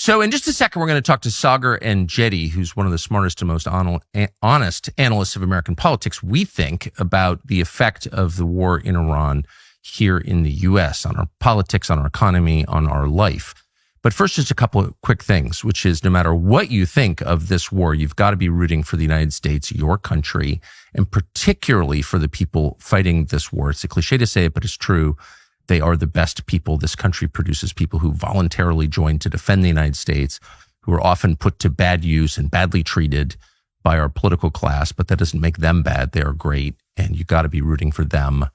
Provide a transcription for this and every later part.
So in just a second, we're going to talk to Sagar and Jetty, who's one of the smartest and most honest analysts of American politics, we think, about the effect of the war in Iran here in the U.S., on our politics, on our economy, on our life. But first, just a couple of quick things, which is no matter what you think of this war, you've got to be rooting for the United States, your country, and particularly for the people fighting this war. It's a cliche to say it, but it's true. They are the best people. This country produces people who voluntarily join to defend the United States, who are often put to bad use and badly treated by our political class, but that doesn't make them bad. They are great, and you got to be rooting for them,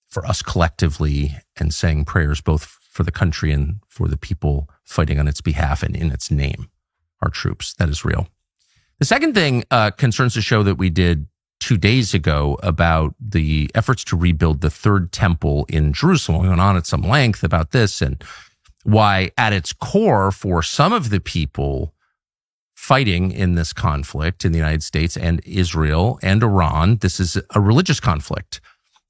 for us collectively, and saying prayers both for the country and for the people fighting on its behalf and in its name, our troops. That is real. The second thing concerns a show that we did 2 days ago about the efforts to rebuild the third temple in Jerusalem. We went on at some length about this and why at its core for some of the people fighting in this conflict in the United States and Israel and Iran, this is a religious conflict,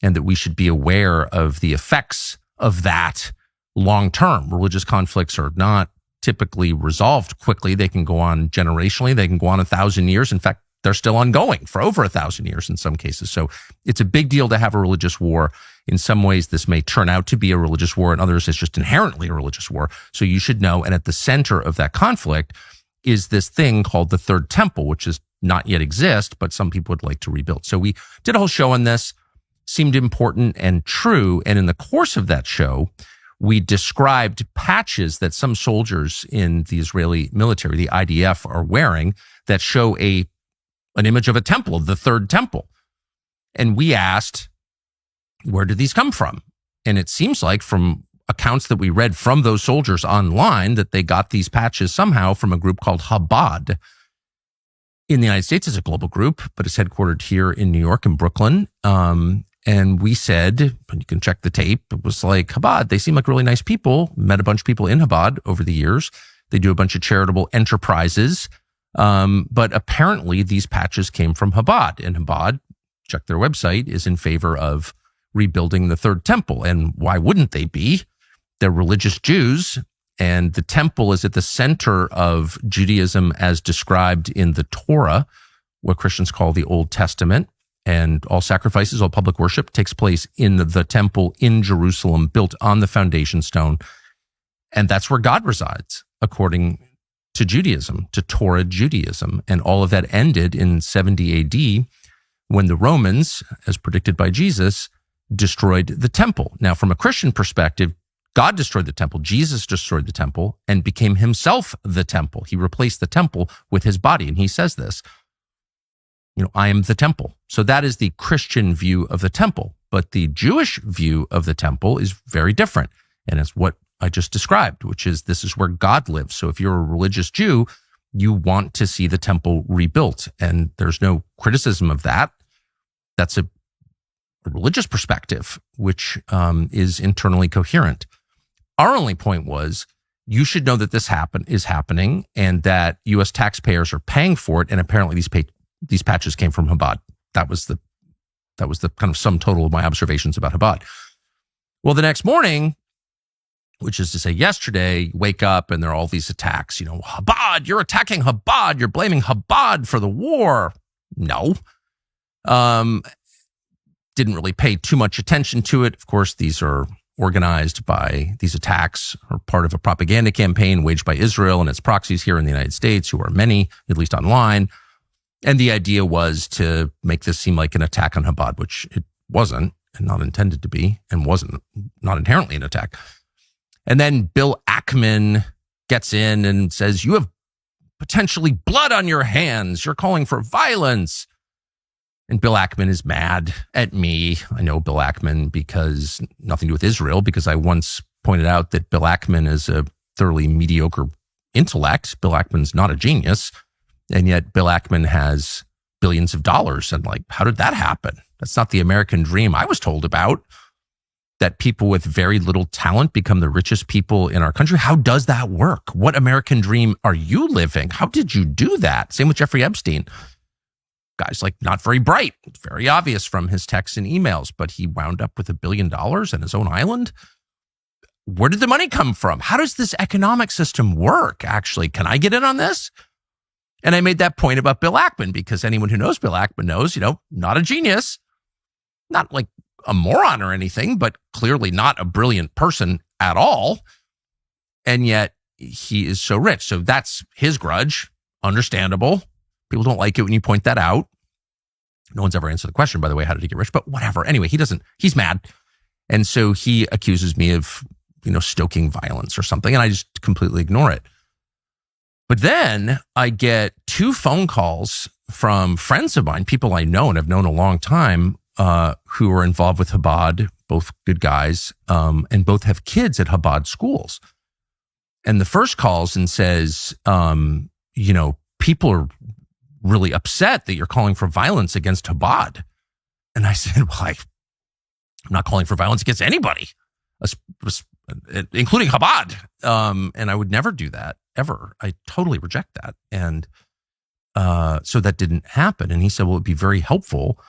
and that we should be aware of the effects of that long-term. Religious conflicts are not typically resolved quickly. They can go on generationally. They can go on 1,000 years. In fact, they're still ongoing for over 1,000 years in some cases. So it's a big deal to have a religious war. In some ways, this may turn out to be a religious war. In others, it's just inherently a religious war. So you should know. And at the center of that conflict is this thing called the Third Temple, which does not yet exist, but some people would like to rebuild. So we did a whole show on this, seemed important and true. And in the course of that show, we described patches that some soldiers in the Israeli military, the IDF, are wearing that show an image of a temple, of the Third Temple. And we asked, where did these come from? And it seems like from accounts that we read from those soldiers online that they got these patches somehow from a group called Chabad. In the United States, it's a global group, but it's headquartered here in New York and Brooklyn. And we said, and you can check the tape, it was like, Chabad, they seem like really nice people. Met a bunch of people in Chabad over the years. They do a bunch of charitable enterprises. But apparently these patches came from Chabad. And Chabad, check their website, is in favor of rebuilding the Third Temple. And why wouldn't they be? They're religious Jews. And the temple is at the center of Judaism as described in the Torah, what Christians call the Old Testament. And all sacrifices, all public worship takes place in the temple in Jerusalem, built on the foundation stone. And that's where God resides, according to Judaism, to Torah Judaism. And all of that ended in 70 AD when the Romans, as predicted by Jesus, destroyed the temple. Now, from a Christian perspective, God destroyed the temple, Jesus destroyed the temple, and became himself the temple. He replaced the temple with his body. And he says this, I am the temple. So that is the Christian view of the temple. But the Jewish view of the temple is very different. And it's what I just described, which is this is where God lives. So if you're a religious Jew, you want to see the temple rebuilt. And there's no criticism of that. That's a religious perspective, which is internally coherent. Our only point was, you should know that this is happening and that U.S. taxpayers are paying for it. And apparently these patches came from Chabad. That was the kind of sum total of my observations about Chabad. Well, the next morning, which is to say yesterday, you wake up and there are all these attacks. Chabad, you're attacking Chabad. You're blaming Chabad for the war. No. Didn't really pay too much attention to it. Of course, these attacks are part of a propaganda campaign waged by Israel and its proxies here in the United States, who are many, at least online. And the idea was to make this seem like an attack on Chabad, which it wasn't, and not intended to be, and wasn't, not inherently an attack. And then Bill Ackman gets in and says, you have potentially blood on your hands. You're calling for violence. And Bill Ackman is mad at me. I know Bill Ackman because nothing to do with Israel, because I once pointed out that Bill Ackman is a thoroughly mediocre intellect. Bill Ackman's not a genius. And yet Bill Ackman has billions of dollars. And how did that happen? That's not the American dream I was told about, that people with very little talent become the richest people in our country. How does that work? What American dream are you living? How did you do that? Same with Jeffrey Epstein. Guy's not very bright. It's very obvious from his texts and emails, but he wound up with $1 billion and his own island. where did the money come from? How does this economic system work, actually? Can I get in on this? And I made that point about Bill Ackman because anyone who knows Bill Ackman knows, not a genius, not like a moron or anything, but clearly not a brilliant person at all. And yet he is so rich. So that's his grudge. Understandable. People don't like it when you point that out. No one's ever answered the question, by the way, how did he get rich? But whatever. Anyway, he's mad. And so he accuses me of, stoking violence or something. And I just completely ignore it. But then I get 2 phone calls from friends of mine, people I know and have known a long time, who are involved with Chabad, both good guys, and both have kids at Chabad schools. And the first calls and says, people are really upset that you're calling for violence against Chabad. And I said, well, I'm not calling for violence against anybody, including Chabad. And I would never do that, ever. I totally reject that. And so that didn't happen. And he said, well, it'd be very helpful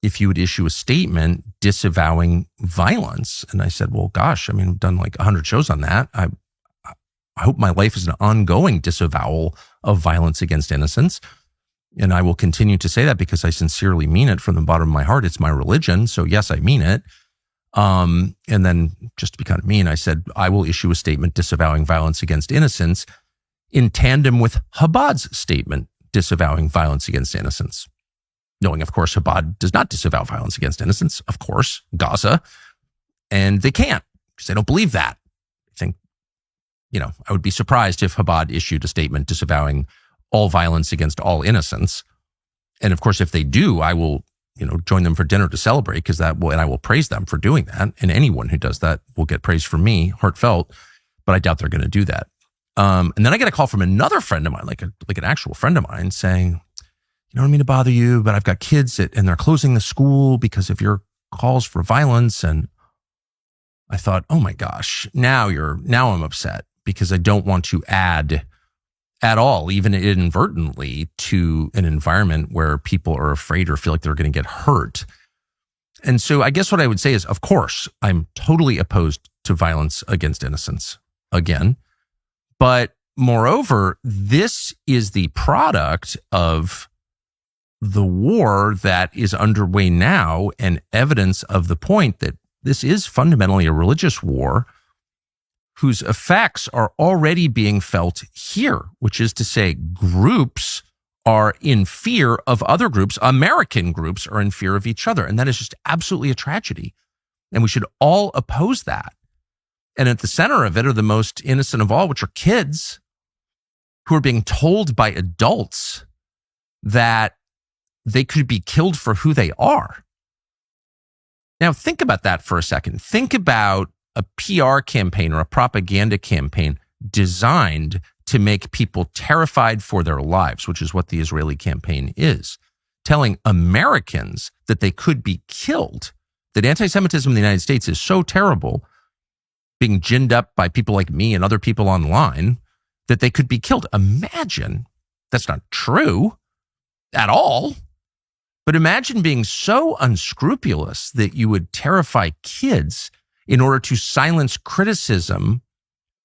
if you would issue a statement disavowing violence. And I said, well, gosh, I've done like 100 shows on that. I hope my life is an ongoing disavowal of violence against innocents. And I will continue to say that because I sincerely mean it from the bottom of my heart. It's my religion. So yes, I mean it. And then just to be kind of mean, I said, I will issue a statement disavowing violence against innocents in tandem with Chabad's statement disavowing violence against innocents. Knowing, of course, Chabad does not disavow violence against innocents, of course, Gaza. And they can't because they don't believe that. I think, I would be surprised if Chabad issued a statement disavowing all violence against all innocents. And of course, if they do, I will, join them for dinner to celebrate because and I will praise them for doing that. And anyone who does that will get praise from me, heartfelt, but I doubt they're going to do that. And then I get a call from another friend of mine, like an actual friend of mine saying, I don't mean to bother you, but I've got kids and they're closing the school because of your calls for violence. And I thought, oh my gosh, now I'm upset because I don't want to add at all, even inadvertently, to an environment where people are afraid or feel like they're going to get hurt. And so I guess what I would say is, of course, I'm totally opposed to violence against innocents again. But moreover, this is the product of the war that is underway now and evidence of the point that this is fundamentally a religious war whose effects are already being felt here, which is to say groups are in fear of other groups. American groups are in fear of each other. And that is just absolutely a tragedy. And we should all oppose that. And at the center of it are the most innocent of all, which are kids who are being told by adults that they could be killed for who they are. Now, think about that for a second. Think about a PR campaign or a propaganda campaign designed to make people terrified for their lives, which is what the Israeli campaign is, telling Americans that they could be killed, that anti-Semitism in the United States is so terrible, being ginned up by people like me and other people online, that they could be killed. Imagine, that's not true at all, but imagine being so unscrupulous that you would terrify kids in order to silence criticism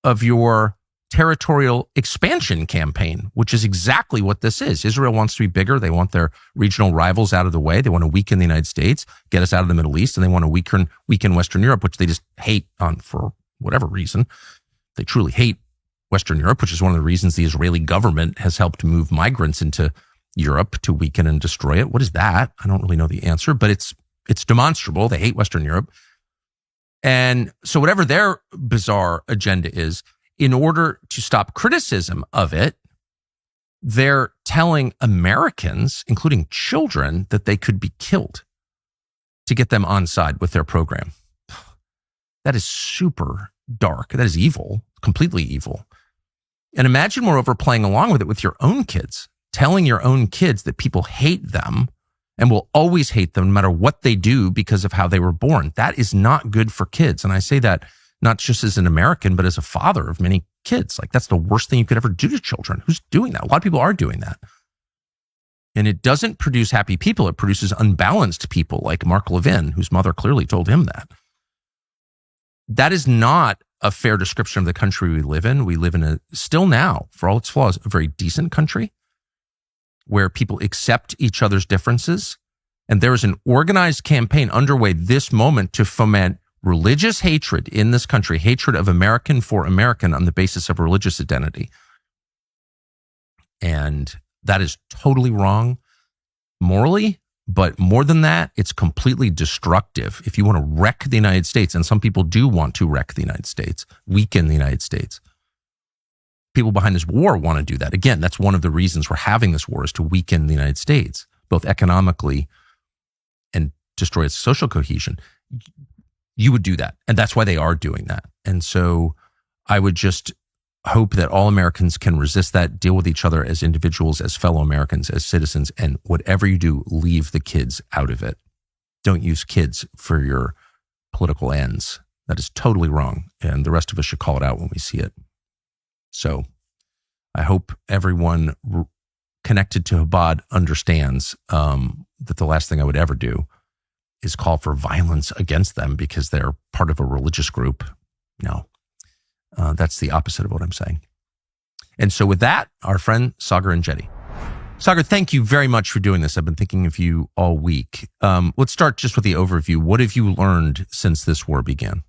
of your territorial expansion campaign, which is exactly what this is. Israel wants to be bigger. They want their regional rivals out of the way. They want to weaken the United States, get us out of the Middle East, and they want to weaken Western Europe, which they just hate for whatever reason. They truly hate Western Europe, which is one of the reasons the Israeli government has helped move migrants into Europe to weaken and destroy it. What is that? I don't really know the answer, but it's demonstrable. They hate Western Europe. And so whatever their bizarre agenda is, in order to stop criticism of it, they're telling Americans, including children, that they could be killed to get them on side with their program. That is super dark. That is evil, completely evil. And imagine, moreover, playing along with it with your own kids, telling your own kids that people hate them and will always hate them no matter what they do because of how they were born. That is not good for kids. And I say that not just as an American, but as a father of many kids. Like, that's the worst thing you could ever do to children. Who's doing that? A lot of people are doing that. And it doesn't produce happy people. It produces unbalanced people like Mark Levin, whose mother clearly told him that. That is not a fair description of the country we live in. We live in still now, for all its flaws, a very decent country where people accept each other's differences. And there is an organized campaign underway this moment to foment religious hatred in this country, hatred of American for American on the basis of religious identity. And that is totally wrong morally, but more than that, it's completely destructive. If you want to wreck the United States, and some people do want to wreck the United States, weaken the United States, people behind this war want to do that. Again, that's one of the reasons we're having this war, is to weaken the United States, both economically and destroy its social cohesion. You would do that. And that's why they are doing that. And so I would just hope that all Americans can resist that, deal with each other as individuals, as fellow Americans, as citizens, and whatever you do, leave the kids out of it. Don't use kids for your political ends. That is totally wrong. And the rest of us should call it out when we see it. So I hope everyone connected to Chabad understands that the last thing I would ever do is call for violence against them because they're part of a religious group. No, that's the opposite of what I'm saying. And so with that, our friend Sagar and Jetty. Sagar, thank you very much for doing this. I've been thinking of you all week. Let's start just with the overview. What have you learned since this war began?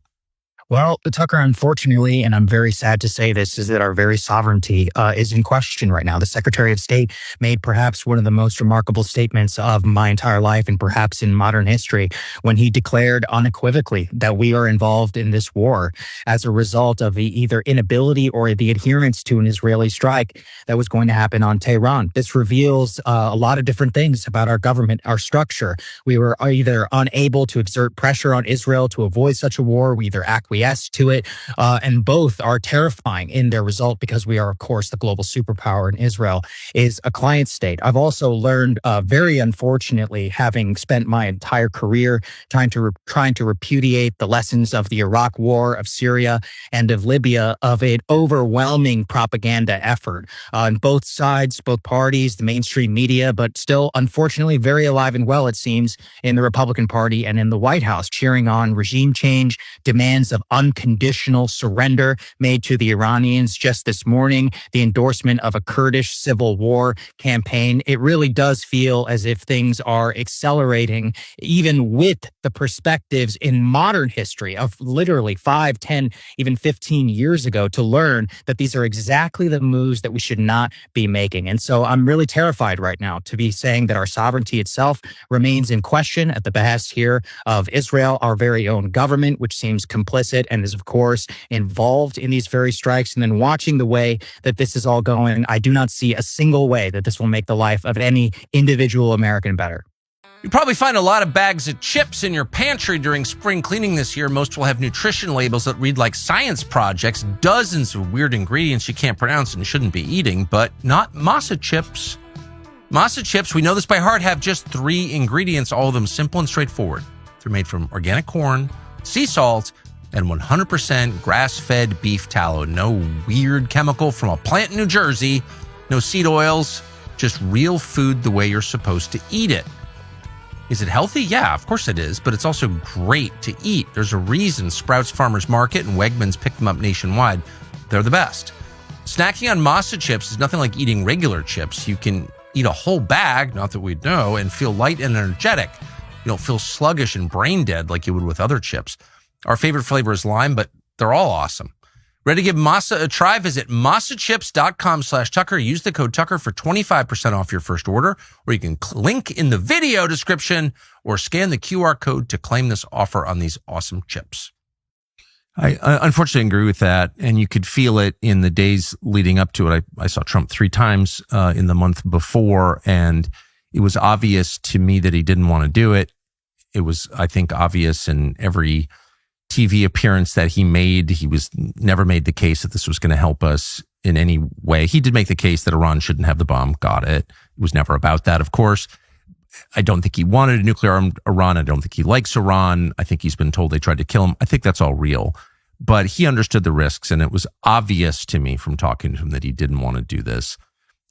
Well, Tucker, unfortunately, and I'm very sad to say this, is that our very sovereignty is in question right now. The Secretary of State made perhaps one of the most remarkable statements of my entire life and perhaps in modern history when he declared unequivocally that we are involved in this war as a result of the either inability or the adherence to an Israeli strike that was going to happen on Tehran. This reveals a lot of different things about our government, our structure. We were either unable to exert pressure on Israel to avoid such a war, we either acquiesced to it, and both are terrifying in their result because we are, of course, the global superpower, and Israel is a client state. I've also learned, very unfortunately, having spent my entire career trying to repudiate the lessons of the Iraq War, of Syria, and of Libya, of an overwhelming propaganda effort on both sides, both parties, the mainstream media, but still, unfortunately, very alive and well, it seems, in the Republican Party and in the White House, cheering on regime change, demands of unconditional surrender made to the Iranians just this morning, the endorsement of a Kurdish civil war campaign. It really does feel as if things are accelerating, even with the perspectives in modern history of literally 5, 10, even 15 years ago, to learn that these are exactly the moves that we should not be making. And so I'm really terrified right now to be saying that our sovereignty itself remains in question at the behest here of Israel, our very own government, which seems complicit and is, of course, involved in these very strikes. And then watching the way that this is all going, I do not see a single way that this will make the life of any individual American better. You'll probably find a lot of bags of chips in your pantry during spring cleaning this year. Most will have nutrition labels that read like science projects, dozens of weird ingredients you can't pronounce and shouldn't be eating, but not masa chips. Masa chips, we know this by heart, have just 3 ingredients, all of them simple and straightforward. They're made from organic corn, sea salt, and 100% grass-fed beef tallow. No weird chemical from a plant in New Jersey, no seed oils, just real food the way you're supposed to eat it. Is it healthy? Yeah, of course it is, but it's also great to eat. There's a reason Sprouts Farmers Market and Wegmans pick them up nationwide. They're the best. Snacking on masa chips is nothing like eating regular chips. You can eat a whole bag, not that we'd know, and feel light and energetic. You don't feel sluggish and brain dead like you would with other chips. Our favorite flavor is lime, but they're all awesome. Ready to give masa a try? Visit masachips.com/Tucker. Use the code Tucker for 25% off your first order, or you can link in the video description or scan the QR code to claim this offer on these awesome chips. I unfortunately agree with that, and you could feel it in the days leading up to it. I saw Trump 3 times in the month before, and it was obvious to me that he didn't want to do it. It was, I think, obvious in every TV appearance that he made. He was never made the case that this was going to help us in any way. He did make the case that Iran shouldn't have the bomb. Got it. It was never about that, of course. I don't think he wanted a nuclear-armed Iran. I don't think he likes Iran. I think he's been told they tried to kill him. I think that's all real. But he understood the risks, and it was obvious to me from talking to him that he didn't want to do this,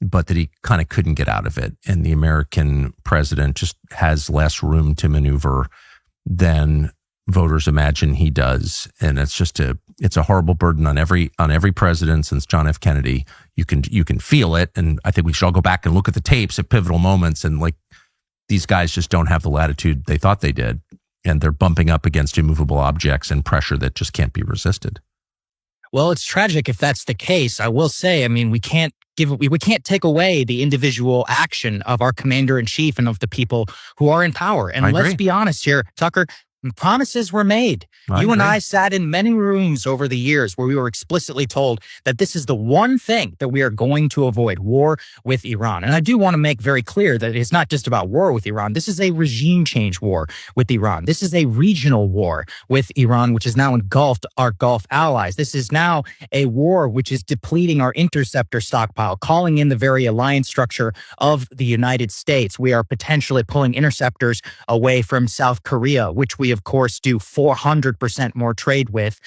but that he kind of couldn't get out of it. And the American president just has less room to maneuver than voters imagine he does. And it's a horrible burden on every president since John F. Kennedy. You can feel it. And I think we should all go back and look at the tapes at pivotal moments. And like, these guys just don't have the latitude they thought they did. And they're bumping up against immovable objects and pressure that just can't be resisted. Well, it's tragic if that's the case. I will say, I mean, we can't take away the individual action of our commander in chief and of the people who are in power. And let's be honest here, Tucker, promises were made. You and I sat in many rooms over the years where we were explicitly told that this is the one thing that we are going to avoid, war with Iran. And I do want to make very clear that it's not just about war with Iran. This is a regime change war with Iran. This is a regional war with Iran, which has now engulfed our Gulf allies. This is now a war which is depleting our interceptor stockpile, calling in the very alliance structure of the United States. We are potentially pulling interceptors away from South Korea, which we of course do 400% more trade with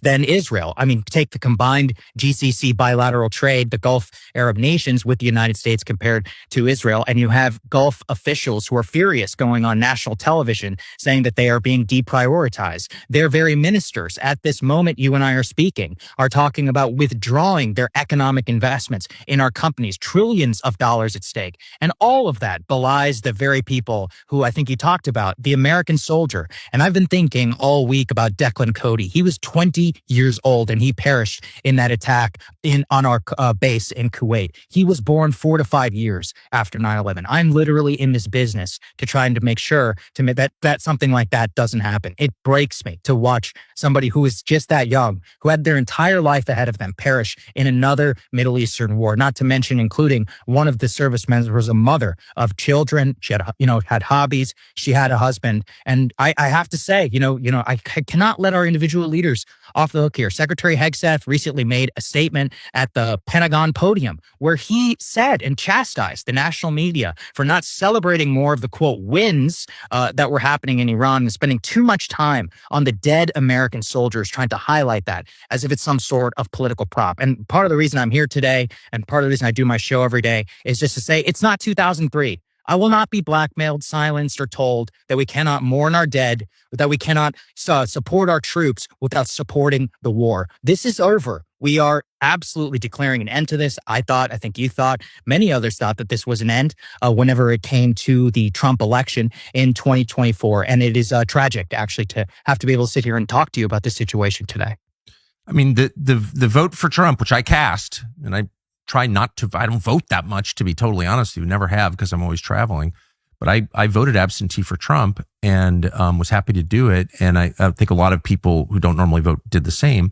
than Israel. I mean, take the combined GCC bilateral trade, the Gulf Arab nations with the United States compared to Israel. And you have Gulf officials who are furious going on national television saying that they are being deprioritized. Their very ministers at this moment you and I are speaking are talking about withdrawing their economic investments in our companies, trillions of dollars at stake. And all of that belies the very people who I think you talked about, the American soldier. And I've been thinking all week about Declan Cody. He was 20 years old and he perished in that attack on our base in Kuwait. He was born 4 to 5 years after 9/11. I'm literally in this business to trying to make sure that something like that doesn't happen. It breaks me to watch somebody who is just that young, who had their entire life ahead of them, perish in another Middle Eastern war, not to mention including one of the servicemen was a mother of children. She had, had hobbies. She had a husband. And I have to say, I cannot let our individual leaders off the hook here. Secretary Hegseth recently made a statement at the Pentagon podium where he said and chastised the national media for not celebrating more of the, quote, wins that were happening in Iran and spending too much time on the dead American soldiers, trying to highlight that as if it's some sort of political prop. And part of the reason I'm here today and part of the reason I do my show every day is just to say it's not 2003. I will not be blackmailed, silenced, or told that we cannot mourn our dead, that we cannot support our troops without supporting the war. This is over. We are absolutely declaring an end to this. I think you thought, many others thought that this was an end whenever it came to the Trump election in 2024. And it is tragic, actually, to have to be able to sit here and talk to you about this situation today. I mean, the vote for Trump, which I cast, and I don't vote that much, to be totally honest with you. Never have, because I'm always traveling. But I voted absentee for Trump and was happy to do it. And I think a lot of people who don't normally vote did the same.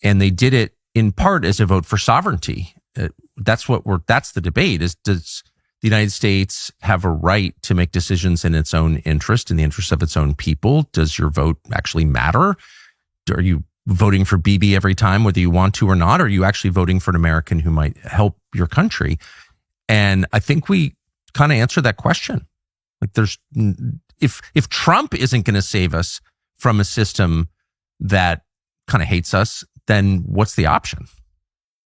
And they did it in part as a vote for sovereignty. That's the debate is, does the United States have a right to make decisions in its own interest, in the interest of its own people? Does your vote actually matter? Are you voting for Bibi every time, whether you want to or not? Or are you actually voting for an American who might help your country? And I think we kind of answer that question. Like, if Trump isn't going to save us from a system that kind of hates us, then what's the option?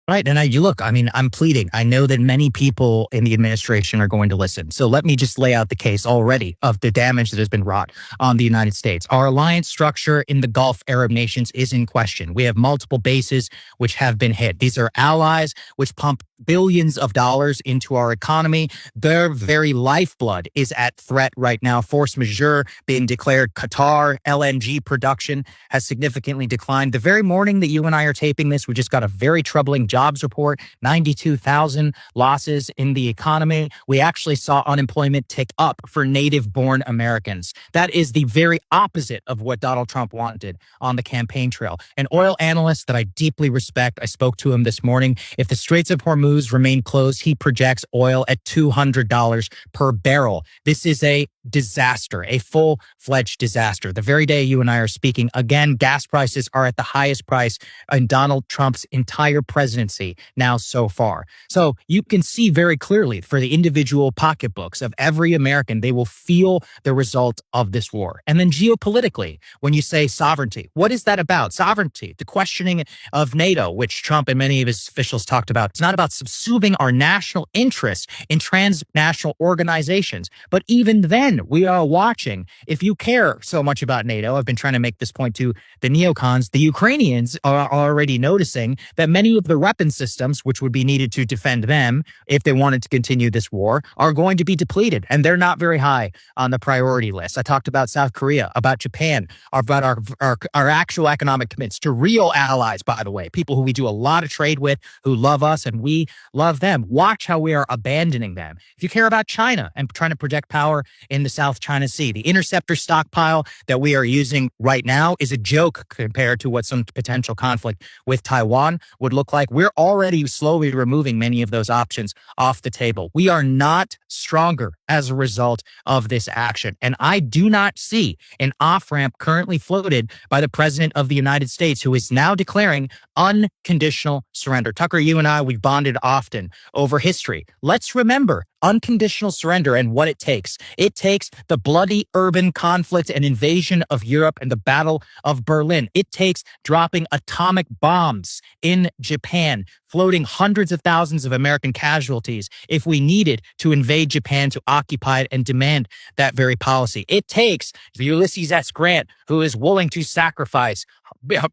Right. And I'm pleading. I know that many people in the administration are going to listen. So let me just lay out the case already of the damage that has been wrought on the United States. Our alliance structure in the Gulf Arab nations is in question. We have multiple bases which have been hit. These are allies which pump billions of dollars into our economy. Their very lifeblood is at threat right now. Force majeure being declared. Qatar LNG production has significantly declined. The very morning that you and I are taping this, we just got a very troubling jobs report, 92,000 losses in the economy. We actually saw unemployment tick up for native-born Americans. That is the very opposite of what Donald Trump wanted on the campaign trail. An oil analyst that I deeply respect, I spoke to him this morning. If the Straits of Hormuz remain closed, he projects oil at $200 per barrel. This is a disaster, a full-fledged disaster. The very day you and I are speaking, again, gas prices are at the highest price in Donald Trump's entire presidency now so far. So you can see very clearly for the individual pocketbooks of every American, they will feel the result of this war. And then geopolitically, when you say sovereignty, what is that about? Sovereignty, the questioning of NATO, which Trump and many of his officials talked about. It's not about subsuming our national interests in transnational organizations. But even then, again, we are watching. If you care so much about NATO, I've been trying to make this point to the neocons, the Ukrainians are already noticing that many of the weapon systems, which would be needed to defend them if they wanted to continue this war, are going to be depleted. And they're not very high on the priority list. I talked about South Korea, about Japan, about our actual economic commitments to real allies, by the way, people who we do a lot of trade with, who love us and we love them. Watch how we are abandoning them. If you care about China and trying to project power in the South China Sea, the interceptor stockpile that we are using right now is a joke compared to what some potential conflict with Taiwan would look like. We're already slowly removing many of those options off the table. We are not stronger as a result of this action. And I do not see an off-ramp currently floated by the President of the United States, who is now declaring unconditional surrender. Tucker, you and I, we've bonded often over history. Let's remember unconditional surrender and what it takes. It takes the bloody urban conflict and invasion of Europe and the Battle of Berlin. It takes dropping atomic bombs in Japan, floating hundreds of thousands of American casualties if we needed to invade Japan, to occupy it and demand that very policy. It takes Ulysses S. Grant, who is willing to sacrifice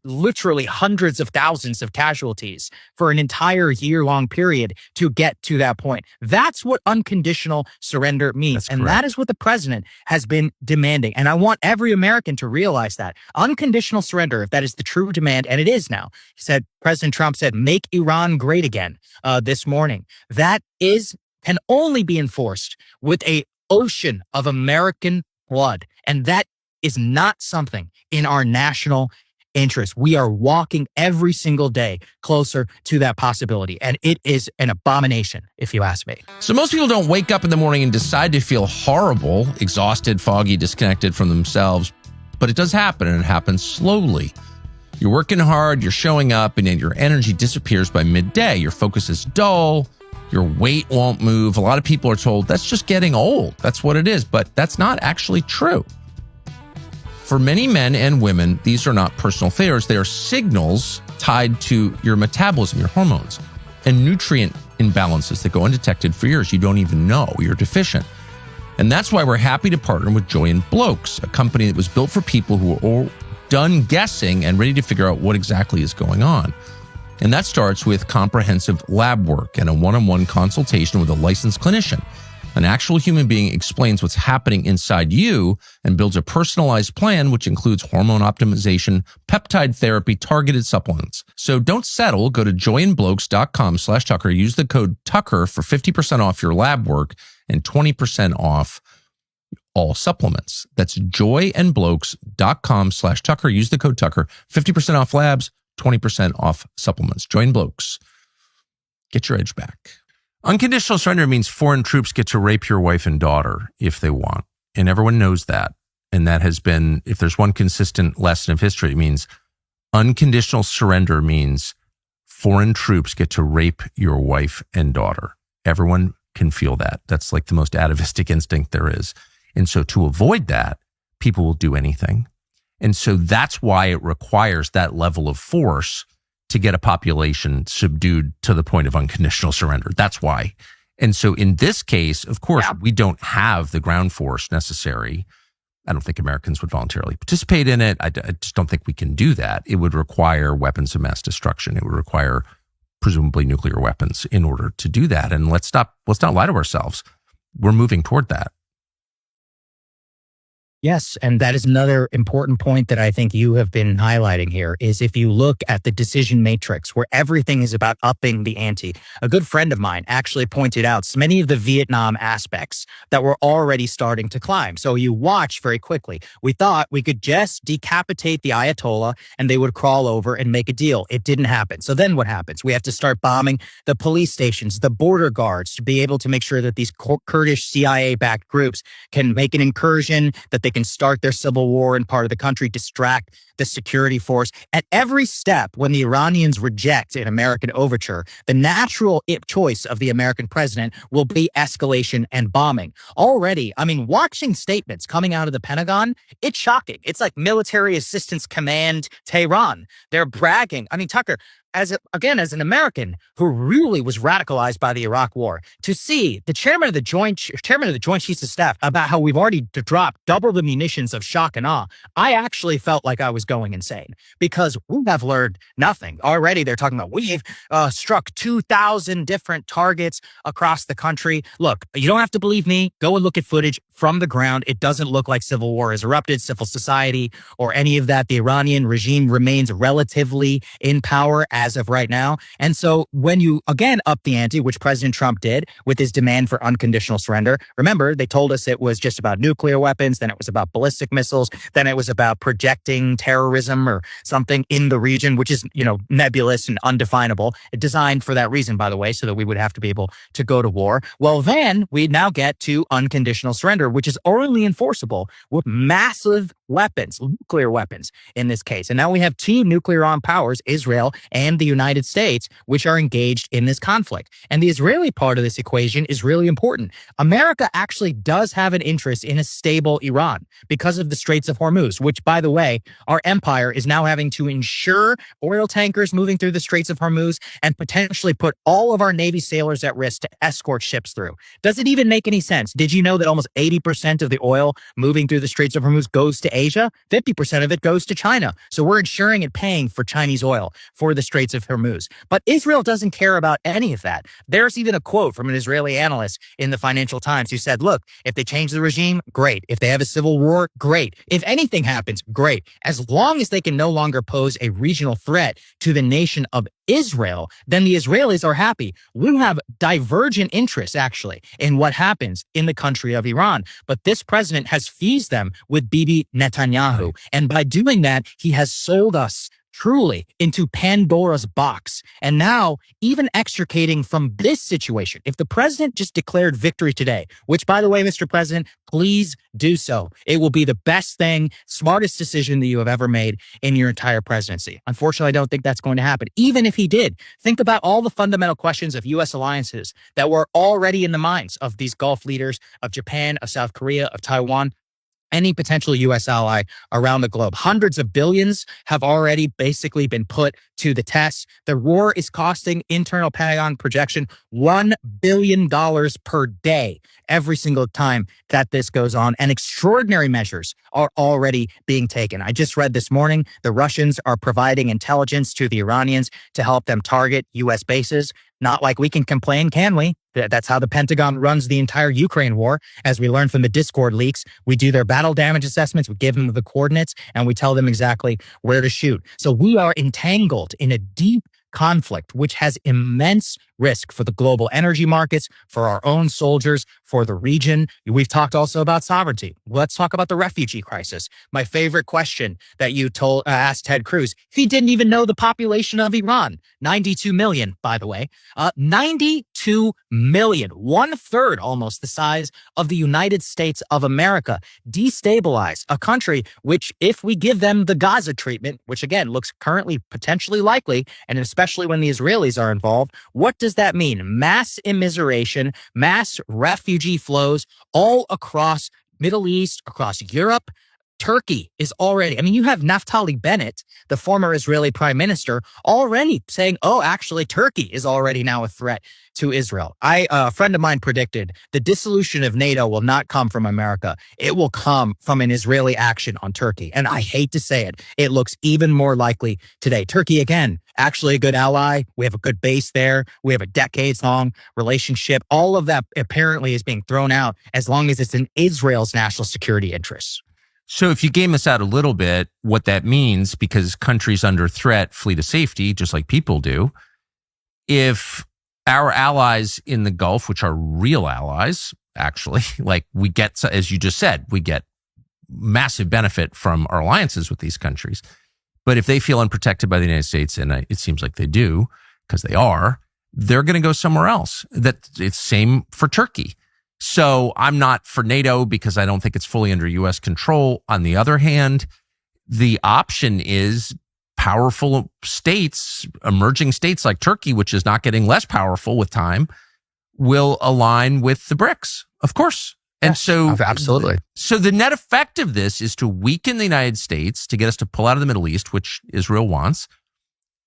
literally hundreds of thousands of casualties for an entire year-long period to get to that point. That's what unconditional surrender means. And that is what the president has been demanding. And I want every American to realize that. Unconditional surrender, if that is the true demand, and it is now, President Trump said, make Iran great again this morning. That can only be enforced with an ocean of American blood. And that is not something in our national interest. We are walking every single day closer to that possibility. And it is an abomination, if you ask me. So most people don't wake up in the morning and decide to feel horrible, exhausted, foggy, disconnected from themselves. But it does happen, and it happens slowly. You're working hard, you're showing up, and then your energy disappears by midday. Your focus is dull. Your weight won't move. A lot of people are told that's just getting old. That's what it is. But that's not actually true. For many men and women, these are not personal failures. They are signals tied to your metabolism, your hormones, and nutrient imbalances that go undetected for years. You don't even know you're deficient. And that's why we're happy to partner with Joy and Blokes, a company that was built for people who are all done guessing and ready to figure out what exactly is going on. And that starts with comprehensive lab work and a one-on-one consultation with a licensed clinician. An actual human being explains what's happening inside you and builds a personalized plan, which includes hormone optimization, peptide therapy, targeted supplements. So don't settle. Go to joyandblokes.com/Tucker. Use the code Tucker for 50% off your lab work and 20% off all supplements. That's joyandblokes.com/Tucker. Use the code Tucker. 50% off labs, 20% off supplements. Joy and Blokes. Get your edge back. Unconditional surrender means foreign troops get to rape your wife and daughter if they want. And everyone knows that. And that has been, if there's one consistent lesson of history, it means unconditional surrender means foreign troops get to rape your wife and daughter. Everyone can feel that. That's like the most atavistic instinct there is. And so to avoid that, people will do anything. And so that's why it requires that level of force to get a population subdued to the point of unconditional surrender. That's why. And so in this case, of course, we don't have the ground force necessary. I don't think Americans would voluntarily participate in it. I just don't think we can do that. It would require weapons of mass destruction. It would require presumably nuclear weapons in order to do that. And let's not lie to ourselves. We're moving toward that. Yes, and that is another important point that I think you have been highlighting here, is if you look at the decision matrix where everything is about upping the ante. A good friend of mine actually pointed out many of the Vietnam aspects that were already starting to climb. So you watch very quickly. We thought we could just decapitate the Ayatollah and they would crawl over and make a deal. It didn't happen. So then what happens? We have to start bombing the police stations, the border guards, to be able to make sure that these Kurdish CIA-backed groups can make an incursion, that they can start their civil war in part of the country, distract the security force. At every step, when the Iranians reject an American overture, the natural choice of the American president will be escalation and bombing. Already, I mean, watching statements coming out of the Pentagon, it's shocking. It's like military assistance command Tehran. They're bragging. I mean, Tucker, as an American who really was radicalized by the Iraq War, to see the chairman of the Joint Chiefs of Staff about how we've already dropped double the munitions of shock and awe, I actually felt like I was going insane, because we have learned nothing. Already they're talking about we've struck 2,000 different targets across the country. Look, you don't have to believe me. Go and look at footage from the ground. It doesn't look like civil war has erupted, civil society, or any of that. The Iranian regime remains relatively in power as of right now. And so when you, again, up the ante, which President Trump did with his demand for unconditional surrender, remember, they told us it was just about nuclear weapons, then it was about ballistic missiles, then it was about projecting terrorism or something in the region, which is, nebulous and undefinable, designed for that reason, by the way, so that we would have to be able to go to war. Well, then we now get to unconditional surrender, which is only enforceable with massive weapons, nuclear weapons in this case. And now we have two nuclear armed powers, Israel and the United States, which are engaged in this conflict. And the Israeli part of this equation is really important. America actually does have an interest in a stable Iran because of the Straits of Hormuz, which, by the way, our empire is now having to ensure oil tankers moving through the Straits of Hormuz and potentially put all of our Navy sailors at risk to escort ships through. Does it even make any sense? Did you know that almost 80% of the oil moving through the Straits of Hormuz goes to Asia? 50% of it goes to China. So we're insuring and paying for Chinese oil for the Straits of Hormuz. But Israel doesn't care about any of that. There's even a quote from an Israeli analyst in the Financial Times who said, look, if they change the regime, great. If they have a civil war, great. If anything happens, great. As long as they can no longer pose a regional threat to the nation of Israel, then the Israelis are happy. We have divergent interests, actually, in what happens in the country of Iran. But this president has fused them with Bibi Netanyahu. And by doing that, he has sold us truly into Pandora's box. And now, even extricating from this situation, if the president just declared victory today, which, by the way, Mr. President, please do so. It will be the best thing, smartest decision that you have ever made in your entire presidency. Unfortunately, I don't think that's going to happen. Even if he did, think about all the fundamental questions of U.S. alliances that were already in the minds of these Gulf leaders, of Japan, of South Korea, of Taiwan, any potential U.S. ally around the globe. Hundreds of billions have already basically been put to the test. The war is costing, internal Pentagon projection, $1 billion per day every single time that this goes on. And extraordinary measures are already being taken. I just read this morning, the Russians are providing intelligence to the Iranians to help them target U.S. bases. Not like we can complain, can we? That's how the Pentagon runs the entire Ukraine war. As we learned from the Discord leaks, we do their battle damage assessments, we give them the coordinates, and we tell them exactly where to shoot. So we are entangled in a deep conflict, which has immense risk for the global energy markets, for our own soldiers, for the region. We've talked also about sovereignty. Let's talk about the refugee crisis. My favorite question that you asked Ted Cruz, he didn't even know the population of Iran. 92 million, by the way. 92 million, 1/3 almost the size of the United States of America. Destabilize a country which, if we give them the Gaza treatment, which again looks currently potentially likely, and especially when the Israelis are involved, what does that mean? Mass immiseration, mass refugee flows all across Middle East, across Europe. Turkey is already, you have Naftali Bennett, the former Israeli prime minister, already saying, oh, actually, Turkey is already now a threat to Israel. A friend of mine predicted the dissolution of NATO will not come from America. It will come from an Israeli action on Turkey. And I hate to say it, it looks even more likely today. Turkey, again, actually a good ally. We have a good base there. We have a decades-long relationship. All of that apparently is being thrown out as long as it's in Israel's national security interests. So if you game this out a little bit, what that means, because countries under threat flee to safety, just like people do, if our allies in the Gulf, which are real allies, actually, like we get, as you just said, we get massive benefit from our alliances with these countries. But if they feel unprotected by the United States, and it seems like they do, because they are, they're going to go somewhere else. It's same for Turkey. So I'm not for NATO because I don't think it's fully under U.S. control. On the other hand, the option is powerful states, emerging states like Turkey, which is not getting less powerful with time, will align with the BRICS, of course. And yes, so, absolutely. So the net effect of this is to weaken the United States, to get us to pull out of the Middle East, which Israel wants,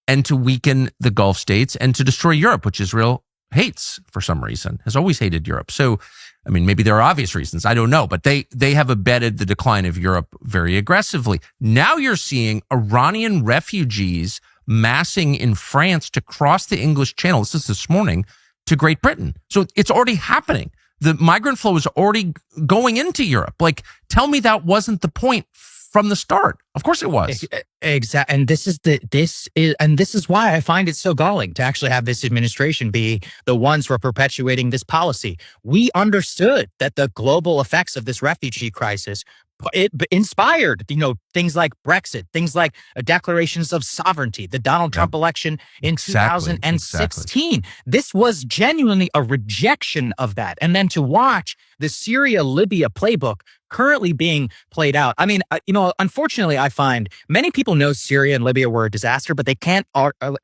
and to weaken the Gulf states and to destroy Europe, which Israel hates for some reason, has always hated Europe. So, I mean, maybe there are obvious reasons. I don't know, but they have abetted the decline of Europe very aggressively. Now you're seeing Iranian refugees massing in France to cross the English Channel. This morning to Great Britain. So it's already happening. The migrant flow is already going into Europe. Like, tell me that wasn't the point from the start. Of course it was. Exactly. And this is why I find it so galling to actually have this administration be the ones who are perpetuating this policy. We understood that the global effects of this refugee crisis, it inspired, things like Brexit, things like declarations of sovereignty, the Donald Trump election in 2016. Exactly. This was genuinely a rejection of that. And then to watch the Syria-Libya playbook currently being played out. I mean, unfortunately, I find many people know Syria and Libya were a disaster, but they can't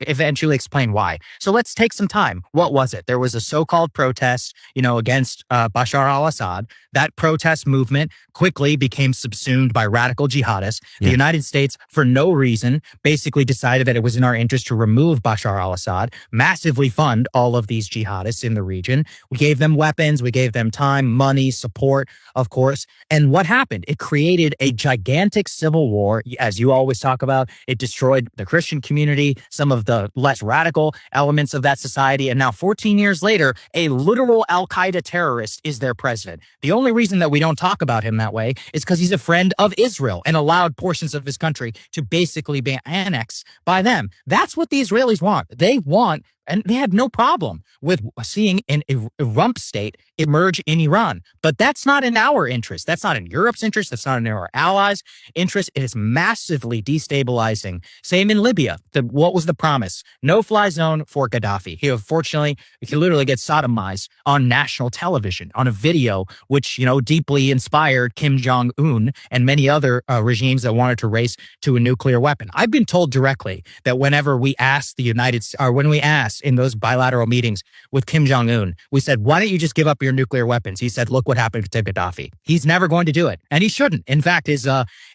eventually explain why. So let's take some time. What was it? There was a so-called protest, against Bashar al-Assad. That protest movement quickly became subsumed by radical jihadists. Yeah. The United States, for no reason, basically decided that it was in our interest to remove Bashar al-Assad, massively fund all of these jihadists in the region. We gave them weapons, we gave them time, money, support, of course. And what happened? It created a gigantic civil war, as you always talk about. It destroyed the Christian community, some of the less radical elements of that society. And now 14 years later, a literal al-Qaeda terrorist is their president. The only reason that we don't talk about him that way is because he's a friend of Israel and allowed portions of his country to basically be annexed by them. That's what the Israelis want. They want, and they had no problem with seeing a rump state emerge in Iran. But that's not in our interest. That's not in Europe's interest. That's not in our allies' interest. It is massively destabilizing. Same in Libya. What was the promise? No-fly zone for Gaddafi. Unfortunately, he literally gets sodomized on national television, on a video which, deeply inspired Kim Jong-un and many other regimes that wanted to race to a nuclear weapon. I've been told directly that whenever we asked when we asked in those bilateral meetings with Kim Jong-un, we said, why don't you just give up your nuclear weapons? He said, look what happened to Gaddafi. He's never going to do it. And he shouldn't. In fact, his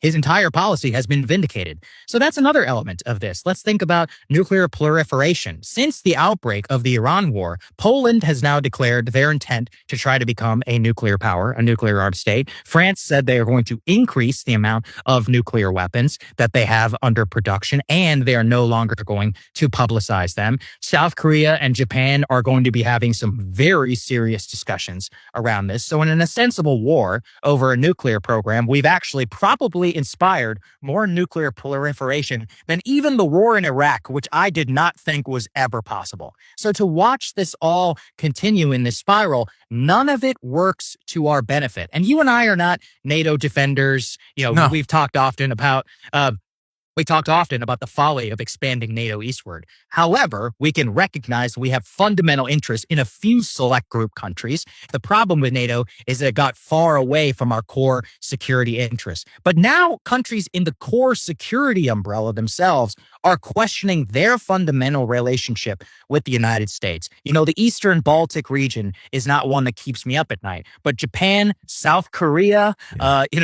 entire policy has been vindicated. So that's another element of this. Let's think about nuclear proliferation. Since the outbreak of the Iran war, Poland has now declared their intent to try to become a nuclear power, a nuclear armed state. France said they are going to increase the amount of nuclear weapons that they have under production, and they are no longer going to publicize them. South Korea and Japan are going to be having some very serious discussions around this. So in an ostensible war over a nuclear program, we've actually probably inspired more nuclear proliferation than even the war in Iraq, which I did not think was ever possible. So to watch this all continue in this spiral, none of it works to our benefit. And you and I are not NATO defenders. No. We've talked often about the folly of expanding NATO eastward. However, we can recognize we have fundamental interest in a few select group countries. The problem with NATO is that it got far away from our core security interests. But now countries in the core security umbrella themselves are questioning their fundamental relationship with the United States. The Eastern Baltic region is not one that keeps me up at night, but Japan, South Korea,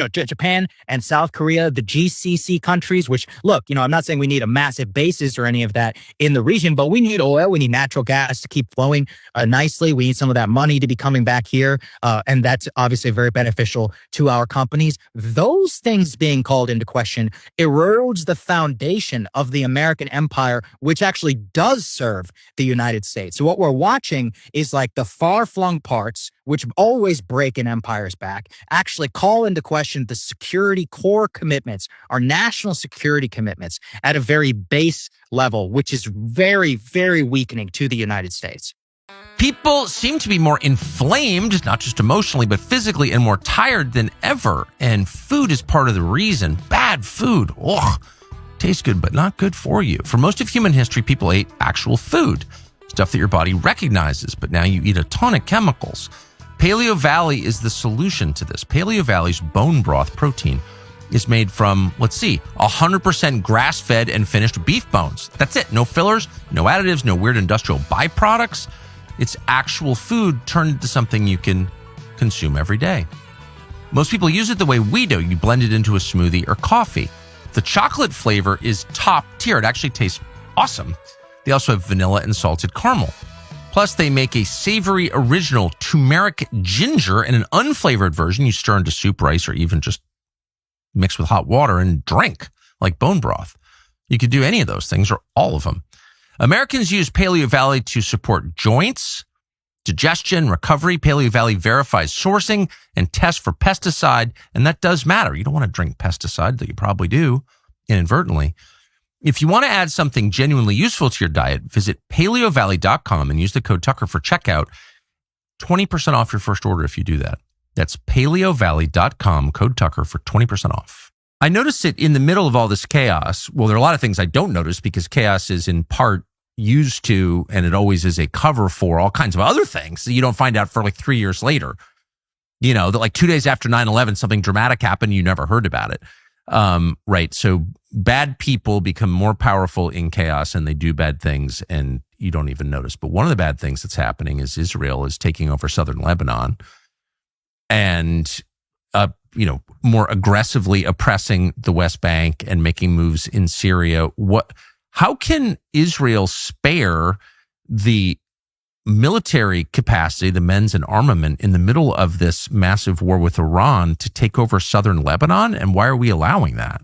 Japan and South Korea, the GCC countries, which, look, I'm not saying we need a massive basis or any of that in the region, but we need oil. We need natural gas to keep flowing nicely. We need some of that money to be coming back here. And that's obviously very beneficial to our companies. Those things being called into question erodes the foundation of the American empire, which actually does serve the United States. So what we're watching is like the far-flung parts, which always break an empire's back, actually call into question the security core commitments, our national security commitments at a very base level, which is very, very weakening to the United States. People seem to be more inflamed, not just emotionally, but physically, and more tired than ever. And food is part of the reason. Bad food. Ugh. Tastes good, but not good for you. For most of human history, people ate actual food, stuff that your body recognizes, but now you eat a ton of chemicals. Paleo Valley is the solution to this. Paleo Valley's bone broth protein is made from, 100% grass-fed and finished beef bones. That's it. No fillers, no additives, no weird industrial byproducts. It's actual food turned into something you can consume every day. Most people use it the way we do. You blend it into a smoothie or coffee. The chocolate flavor is top tier. It actually tastes awesome. They also have vanilla and salted caramel. Plus, they make a savory original turmeric ginger and an unflavored version you stir into soup, rice, or even just mix with hot water and drink like bone broth. You could do any of those things or all of them. Americans use Paleo Valley to support joints, digestion, recovery. Paleo Valley verifies sourcing and tests for pesticide, and that does matter. You don't want to drink pesticide, though you probably do inadvertently. If you want to add something genuinely useful to your diet, visit paleovalley.com and use the code Tucker for checkout. 20% off your first order if you do that. That's paleovalley.com, code Tucker for 20% off. I noticed it in the middle of all this chaos. Well, there are a lot of things I don't notice because chaos is in part used to, and it always is a cover for all kinds of other things that you don't find out for like 3 years later. You know, that like 2 days after 9/11, something dramatic happened, you never heard about it. Right. So bad people become more powerful in chaos and they do bad things and you don't even notice. But one of the bad things that's happening is Israel is taking over southern Lebanon and, more aggressively oppressing the West Bank and making moves in Syria. How can Israel spare the military capacity, the men's and armament in the middle of this massive war with Iran to take over southern Lebanon? And why are we allowing that?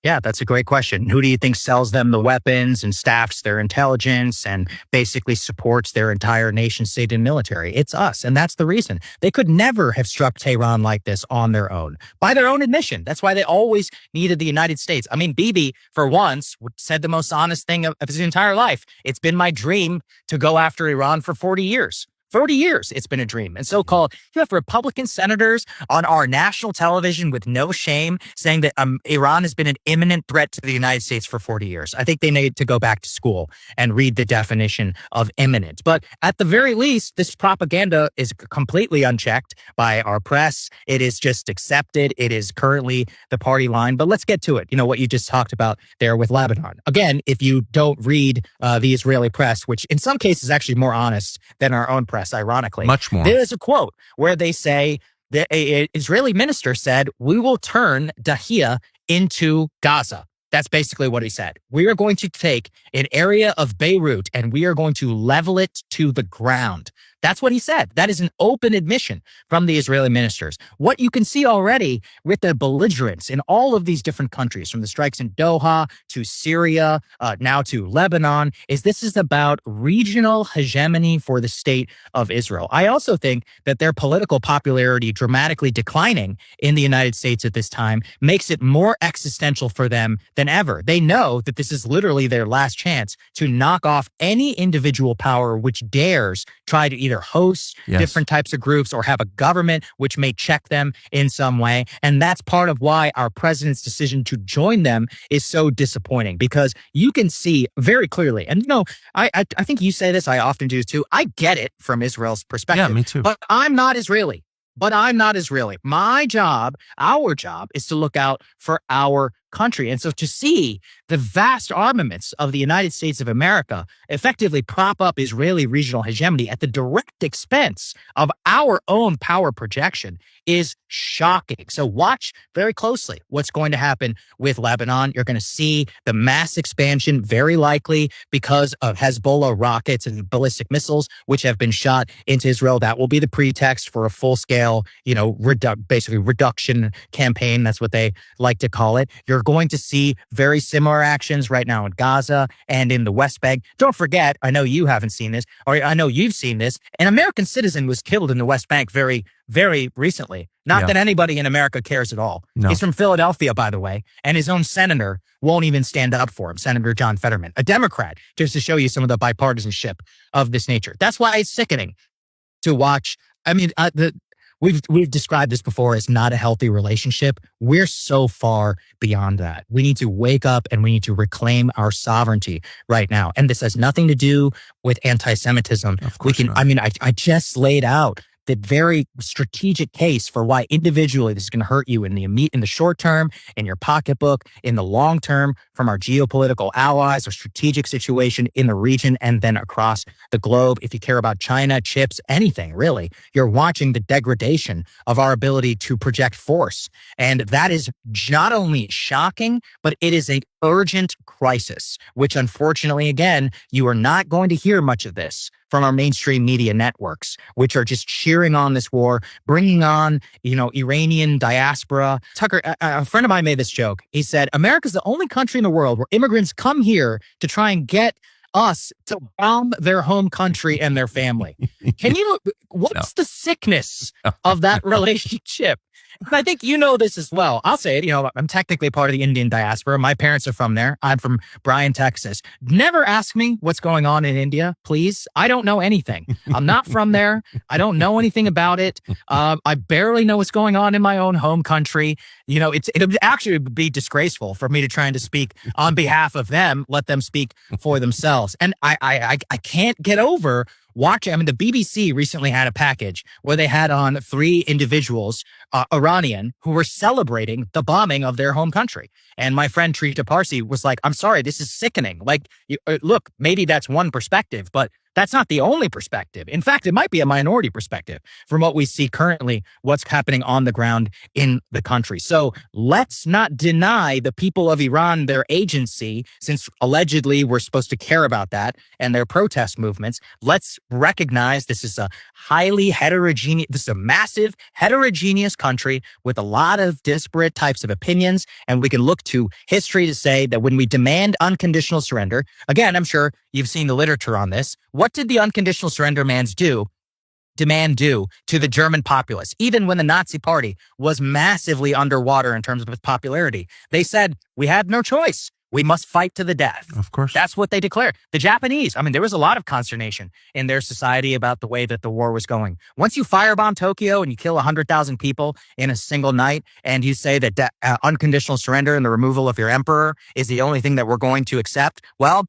Yeah, that's a great question. Who do you think sells them the weapons and staffs their intelligence and basically supports their entire nation state and military? It's us. And that's the reason. They could never have struck Tehran like this on their own, by their own admission. That's why they always needed the United States. I mean, Bibi, for once, said the most honest thing of his entire life. It's been my dream to go after Iran for 40 years. 40 years, it's been a dream. And so-called, you have Republican senators on our national television with no shame saying that Iran has been an imminent threat to the United States for 40 years. I think they need to go back to school and read the definition of imminent. But at the very least, this propaganda is completely unchecked by our press. It is just accepted. It is currently the party line. But let's get to it. You know, what you just talked about there with Lebanon. Again, if you don't read the Israeli press, which in some cases is actually more honest than our own press, ironically. Much more. There is a quote where they say that an Israeli minister said, "We will turn Dahia into Gaza." That's basically what he said. We are going to take an area of Beirut and we are going to level it to the ground. That's what he said. That is an open admission from the Israeli ministers. What you can see already with the belligerence in all of these different countries, from the strikes in Doha to Syria, now to Lebanon, is this is about regional hegemony for the state of Israel. I also think that their political popularity dramatically declining in the United States at this time makes it more existential for them than ever. They know that this is literally their last chance to knock off any individual power which dares try to either host different types of groups or have a government which may check them in some way. And that's part of why our president's decision to join them is so disappointing, because you can see very clearly, and I think you say this, I often do too, I get it from Israel's perspective. Yeah, me too. But I'm not Israeli. My job, our job, is to look out for our country. And so to see the vast armaments of the United States of America effectively prop up Israeli regional hegemony at the direct expense of our own power projection is shocking. So watch very closely what's going to happen with Lebanon. You're going to see the mass expansion, very likely because of Hezbollah rockets and ballistic missiles, which have been shot into Israel. That will be the pretext for a full-scale, basically reduction campaign. That's what they like to call it. You're going to see very similar actions right now in Gaza and in the West Bank. Don't forget, I know you haven't seen this, or I know you've seen this, an American citizen was killed in the West Bank very, very recently. Not that anybody in America cares at all. No. He's from Philadelphia, by the way, and his own senator won't even stand up for him, Senator John Fetterman, a Democrat, just to show you some of the bipartisanship of this nature. That's why it's sickening to watch. I mean, We've described this before as not a healthy relationship. We're so far beyond that. We need to wake up and we need to reclaim our sovereignty right now. And this has nothing to do with anti-Semitism. Of course not. I just laid out the very strategic case for why individually this is going to hurt you in the short term, in your pocketbook, in the long term, from our geopolitical allies or strategic situation in the region, and then across the globe. If you care about China, chips, anything really, you're watching the degradation of our ability to project force. And that is not only shocking, but it is an urgent crisis, which unfortunately, again, you are not going to hear much of this from our mainstream media networks, which are just cheering on this war, bringing on, Iranian diaspora. Tucker, a friend of mine made this joke. He said, America's the only country in the world where immigrants come here to try and get us to bomb their home country and their family. What's the sickness of that relationship? And I think you know this as well. I'll say it, I'm technically part of the Indian diaspora. My parents are from there. I'm from Bryan, Texas. Never ask me what's going on in India, please. I don't know anything. I'm not from there. I don't know anything about it. I barely know what's going on in my own home country. It'd actually be disgraceful for me to try and to speak on behalf of them, let them speak for themselves. And I can't get over watching. The BBC recently had a package where they had on 3 individuals, Iranian, who were celebrating the bombing of their home country. And my friend Trita Parsi was like, I'm sorry, this is sickening. Like, look, maybe that's one perspective, but that's not the only perspective. In fact, it might be a minority perspective from what we see currently, what's happening on the ground in the country. So let's not deny the people of Iran their agency, since allegedly we're supposed to care about that and their protest movements. Let's recognize this is a massive heterogeneous country with a lot of disparate types of opinions. And we can look to history to say that when we demand unconditional surrender, again, I'm sure you've seen the literature on this. What did the unconditional surrender demand do to the German populace? Even when the Nazi Party was massively underwater in terms of its popularity, they said, we had no choice. We must fight to the death. Of course. That's what they declared. The Japanese, there was a lot of consternation in their society about the way that the war was going. Once you firebomb Tokyo and you kill 100,000 people in a single night, and you say that unconditional surrender and the removal of your emperor is the only thing that we're going to accept, well,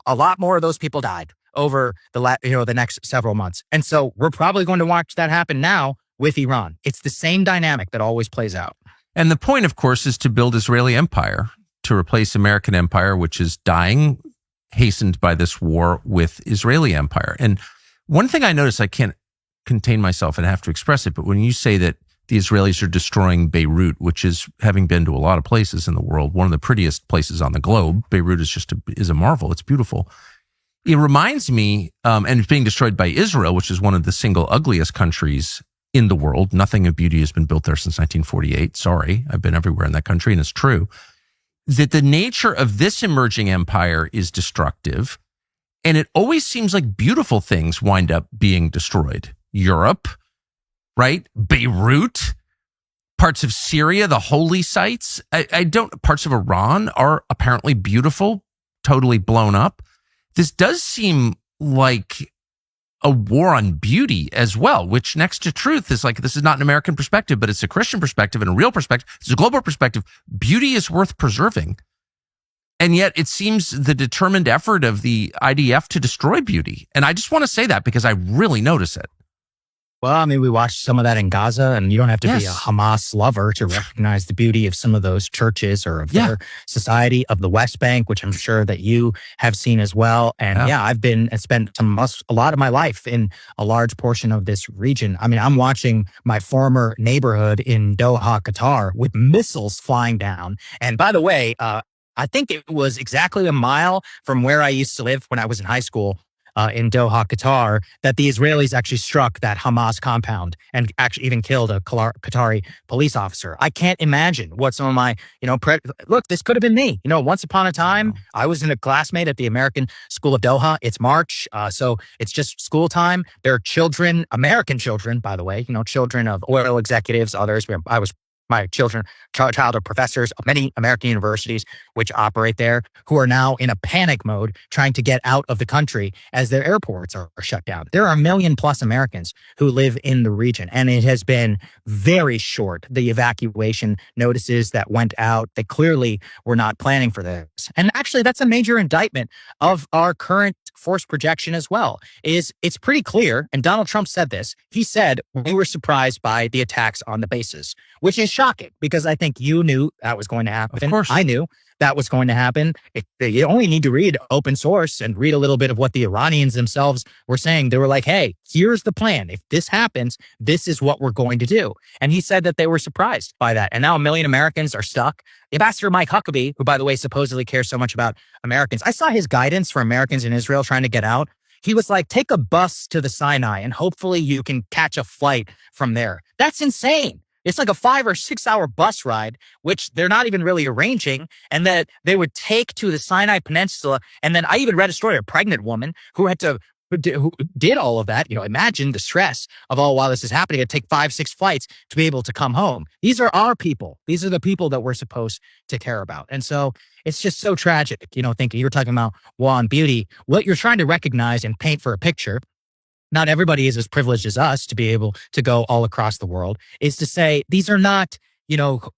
a lot more of those people died over the next several months. And so we're probably going to watch that happen now with Iran. It's the same dynamic that always plays out. And the point, of course, is to build Israeli empire, to replace American empire, which is dying, hastened by this war, with Israeli empire. And one thing I notice, I can't contain myself and have to express it, but when you say that the Israelis are destroying Beirut, which is, having been to a lot of places in the world, one of the prettiest places on the globe. Beirut is a marvel. It's beautiful. It reminds me, and it's being destroyed by Israel, which is one of the single ugliest countries in the world. Nothing of beauty has been built there since 1948. Sorry, I've been everywhere in that country, and it's true. That the nature of this emerging empire is destructive, and it always seems like beautiful things wind up being destroyed. Europe, right? Beirut, parts of Syria, the holy sites. Parts of Iran are apparently beautiful, totally blown up. This does seem like a war on beauty as well, which next to truth is like, this is not an American perspective, but it's a Christian perspective and a real perspective. It's a global perspective. Beauty is worth preserving. And yet it seems the determined effort of the IDF to destroy beauty. And I just want to say that because I really notice it. Well, we watched some of that in Gaza, and you don't have to be a Hamas lover to recognize the beauty of some of those churches or of their society, of the West Bank, which I'm sure that you have seen as well. And I've spent a lot of my life in a large portion of this region. I'm watching my former neighborhood in Doha, Qatar, with missiles flying down. And by the way, I think it was exactly a mile from where I used to live when I was in high school. In Doha, Qatar, that the Israelis actually struck that Hamas compound and actually even killed a Qatari police officer. I can't imagine what some of my, look, this could have been me. Once upon a time, I was a classmate at the American School of Doha. It's March, so it's just school time. There are children, American children, by the way, children of oil executives, others. I was my child are professors of many American universities which operate there, who are now in a panic mode trying to get out of the country as their airports are shut down. There are 1 million plus Americans who live in the region, and it has been very short. The evacuation notices that went out, they clearly were not planning for this. And actually, that's a major indictment of our current force projection as well. It's pretty clear, and Donald Trump said this. He said, we were surprised by the attacks on the bases, which is shocking because I think you knew that was going to happen. Of course. I knew that was going to happen. You only need to read open source and read a little bit of what the Iranians themselves were saying. They were like, hey, here's the plan. If this happens, this is what we're going to do. And he said that they were surprised by that. And now 1 million Americans are stuck. Ambassador Mike Huckabee, who, by the way, supposedly cares so much about Americans. I saw his guidance for Americans in Israel trying to get out. He was like, take a bus to the Sinai and hopefully you can catch a flight from there. That's insane. It's like a 5 or 6 hour bus ride, which they're not even really arranging, and that they would take to the Sinai Peninsula. And then I even read a story of a pregnant woman who did all of that. Imagine the stress of all while this is happening. It'd take 5, 6 flights to be able to come home. These are our people. These are the people that we're supposed to care about. And so it's just so tragic. Thinking you were talking about War and Beauty, what you're trying to recognize and paint for a picture. Not everybody is as privileged as us to be able to go all across the world, is to say these are not,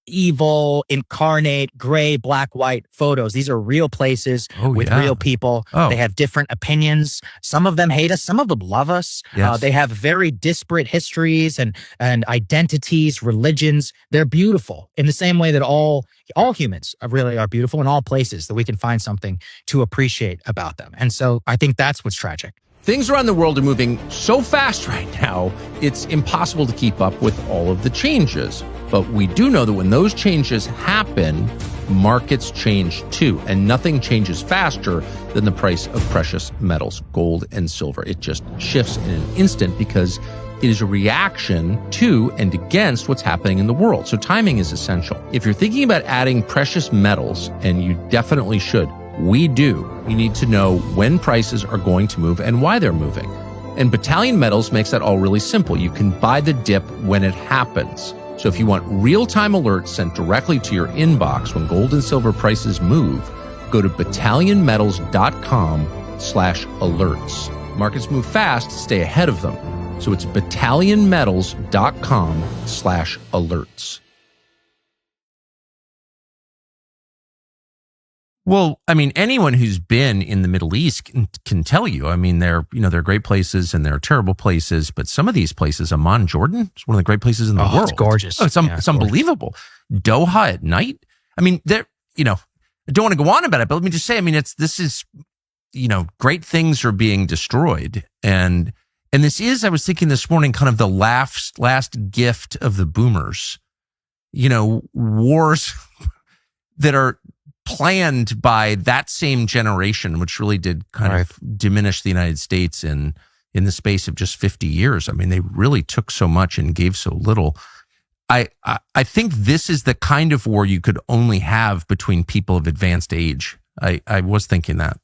evil, incarnate, gray, black, white photos. These are real places with real people. They have different opinions. Some of them hate us. Some of them love us. Yes. They have very disparate histories and identities, religions. They're beautiful in the same way that all humans really are beautiful in all places, that we can find something to appreciate about them. And so I think that's what's tragic. Things around the world are moving so fast right now, it's impossible to keep up with all of the changes. But we do know that when those changes happen, markets change too. And nothing changes faster than the price of precious metals, gold and silver. It just shifts in an instant because it is a reaction to and against what's happening in the world. So timing is essential. If you're thinking about adding precious metals, and you definitely should, we do. You need to know when prices are going to move and why they're moving. And Battalion Metals makes that all really simple. You can buy the dip when it happens. So if you want real-time alerts sent directly to your inbox when gold and silver prices move, go to battalionmetals.com/alerts. Markets move fast, stay ahead of them. So it's battalionmetals.com/alerts. Well, I mean, anyone who's been in the Middle East can tell you. I mean, they're great places and they're terrible places, but some of these places, Amman, Jordan, is one of the great places in the world. It's gorgeous. It's unbelievable. Doha at night. I mean, I don't want to go on about it, but let me just say, I mean, great things are being destroyed, and this is, I was thinking this morning, kind of the last gift of the boomers. Wars that are planned by that same generation, which really did kind of diminish the United States in the space of just 50 years. I mean, they really took so much and gave so little. I think this is the kind of war you could only have between people of advanced age. I was thinking that.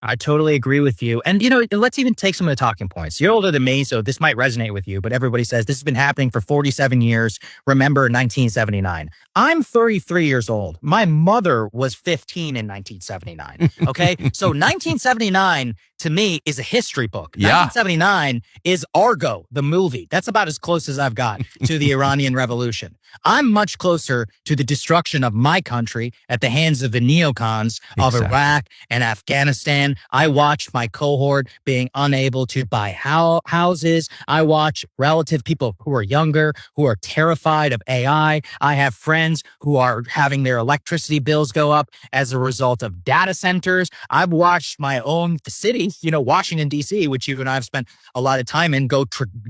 I totally agree with you. And, let's even take some of the talking points. You're older than me, so this might resonate with you, but everybody says this has been happening for 47 years. Remember 1979. I'm 33 years old. My mother was 15 in 1979. Okay. So 1979 to me is a history book. Yeah. 1979 is Argo, the movie. That's about as close as I've got to the Iranian Revolution. I'm much closer to the destruction of my country at the hands of the neocons of Iraq and Afghanistan. I watched my cohort being unable to buy houses. I watch relative people who are younger, who are terrified of AI. I have friends who are having their electricity bills go up as a result of data centers. I've watched my own city, Washington, D.C., which you and I have spent a lot of time in, go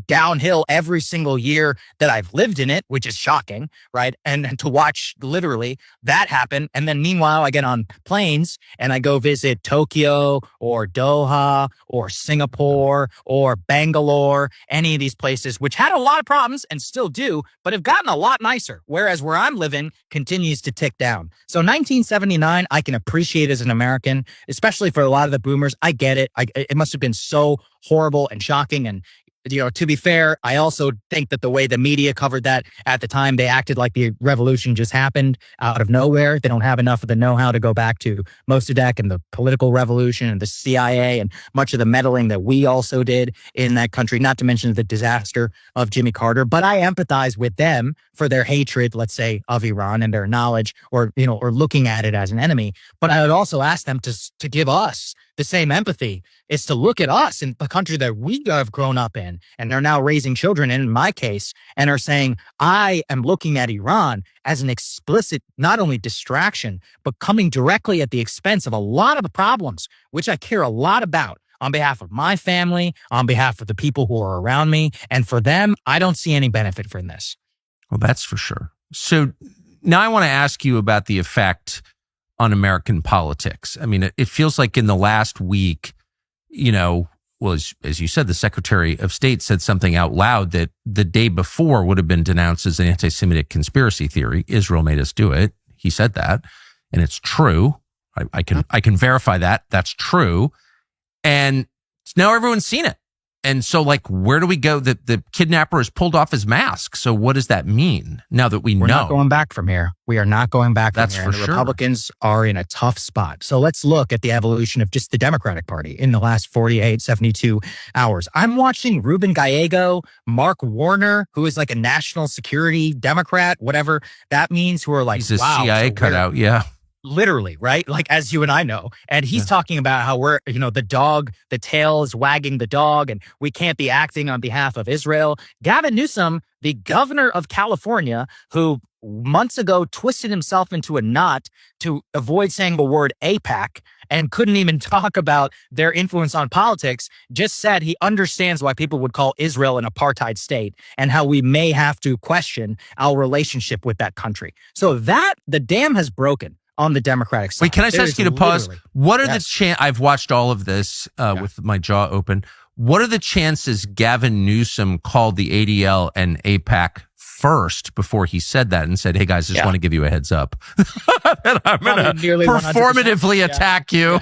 downhill every single year that I've lived in it, which is shocking, right? And to watch literally that happen. And then meanwhile, I get on planes and I go visit Tokyo or Doha or Singapore or Bangalore, any of these places, which had a lot of problems and still do, but have gotten a lot nicer. Whereas where I'm living continues to tick down. So 1979, I can appreciate as an American, especially for a lot of the boomers. I get it. It must have been so horrible and shocking. And to be fair, I also think that the way the media covered that at the time, they acted like the revolution just happened out of nowhere. They don't have enough of the know-how to go back to Mossadegh and the political revolution and the CIA and much of the meddling that we also did in that country, not to mention the disaster of Jimmy Carter. But I empathize with them for their hatred, let's say, of Iran and their knowledge or looking at it as an enemy. But I would also ask them to give us the same empathy, is to look at us in the country that we have grown up in and are now raising children in my case, and are saying, I am looking at Iran as an explicit, not only distraction, but coming directly at the expense of a lot of the problems, which I care a lot about on behalf of my family, on behalf of the people who are around me. And for them, I don't see any benefit from this. Well, that's for sure. So now I want to ask you about the effect on American politics. I mean, it feels like in the last week, as you said, the Secretary of State said something out loud that the day before would have been denounced as an anti-Semitic conspiracy theory. Israel made us do it. He said that, and it's true. I can verify that. That's true. And now everyone's seen it. And so, where do we go? The kidnapper has pulled off his mask. So what does that mean now that we're know? We're not going back from here. We are not going back from That's here. For and the sure. Republicans are in a tough spot. So let's look at the evolution of just the Democratic Party in the last 48, 72 hours. I'm watching Ruben Gallego, Mark Warner, who is like a national security Democrat, whatever that means, who are like, he's a wow, CIA cutout, yeah. Literally, right? Like, as you and I know. And he's talking about how we're, the tail is wagging the dog and we can't be acting on behalf of Israel. Gavin Newsom, the governor of California, who months ago twisted himself into a knot to avoid saying the word AIPAC and couldn't even talk about their influence on politics, just said he understands why people would call Israel an apartheid state and how we may have to question our relationship with that country. So the dam has broken on the Democratic side. Wait, can I just ask you to pause? What are the chances? I've watched all of this with my jaw open. What are the chances Gavin Newsom called the ADL and AIPAC first before he said that and said, hey guys, just want to give you a heads up that I'm going to performatively attack you?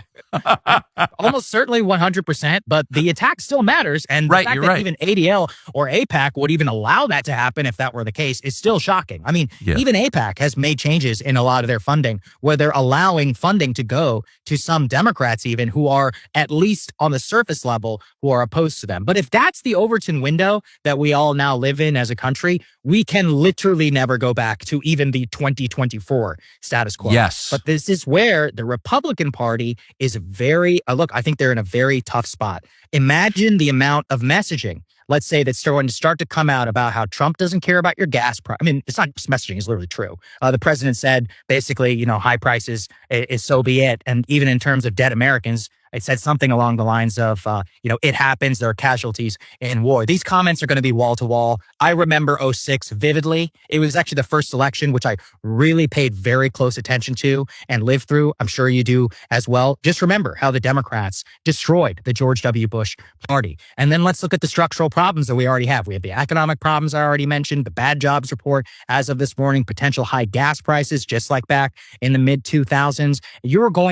Almost certainly 100%, but the attack still matters. And the fact that even ADL or AIPAC would even allow that to happen if that were the case is still shocking. I mean, even AIPAC has made changes in a lot of their funding where they're allowing funding to go to some Democrats even who are, at least on the surface level, who are opposed to them. But if that's the Overton window that we all now live in as a country, we can literally never go back to even the 2024 status quo. Yes. But this is where the Republican Party is I think they're in a very tough spot. Imagine the amount of messaging, let's say, that's going to start to come out about how Trump doesn't care about your gas price. I mean, it's not just messaging, it's literally true. The president said, basically, high prices is so be it. And even in terms of dead Americans, it said something along the lines of, it happens, there are casualties in war. These comments are going to be wall to wall. I remember 2006 vividly. It was actually the first election, which I really paid very close attention to and lived through. I'm sure you do as well. Just remember how the Democrats destroyed the George W. Bush party. And then let's look at the structural problems that we already have. We have the economic problems I already mentioned, the bad jobs report as of this morning, potential high gas prices, just like back in the mid 2000s.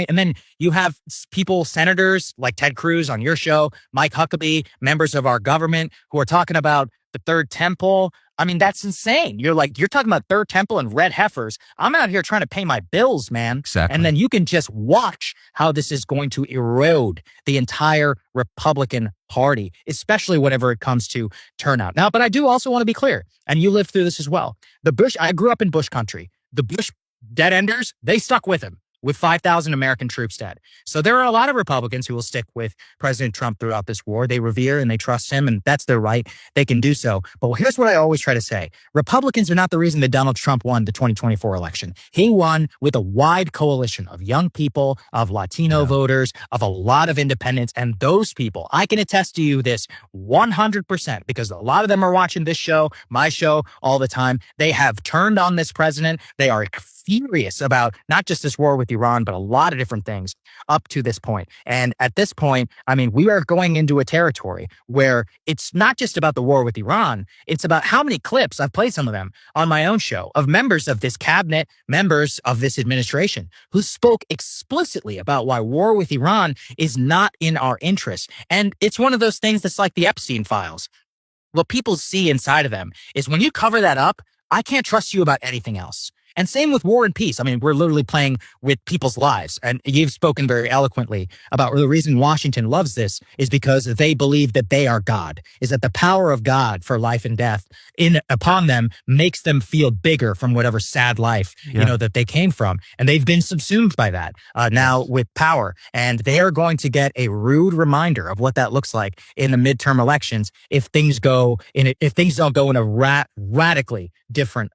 And then you have people, senators like Ted Cruz on your show, Mike Huckabee, members of our government who are talking about the third temple. I mean, that's insane. You're talking about third temple and red heifers. I'm out here trying to pay my bills, man. Exactly. And then you can just watch how this is going to erode the entire Republican Party, especially whenever it comes to turnout. Now, but I do also want to be clear, and you lived through this as well. I grew up in Bush country. The Bush dead enders, they stuck with him, with 5,000 American troops dead. So there are a lot of Republicans who will stick with President Trump throughout this war. They revere and they trust him, and that's their right. They can do so. But here's what I always try to say. Republicans are not the reason that Donald Trump won the 2024 election. He won with a wide coalition of young people, of Latino voters, of a lot of independents. And those people, I can attest to you this 100%, because a lot of them are watching this show, my show, all the time. They have turned on this president. They are furious about not just this war with Iran, but a lot of different things up to this point. And at this point, I mean, we are going into a territory where it's not just about the war with Iran. It's about how many clips, I've played some of them on my own show, of members of this cabinet, members of this administration, who spoke explicitly about why war with Iran is not in our interest. And it's one of those things that's like the Epstein Files. what people see inside of them is when you cover that up, I can't trust you about anything else. And same with war and peace. I mean, we're literally playing with people's lives. And you've spoken very eloquently about the reason Washington loves this is because they believe that they are God, is that the power of God for life and death upon them makes them feel bigger from whatever sad life, that they came from. And they've been subsumed by that now with power. And they are going to get a rude reminder of what that looks like in the midterm elections if things don't go in a radically different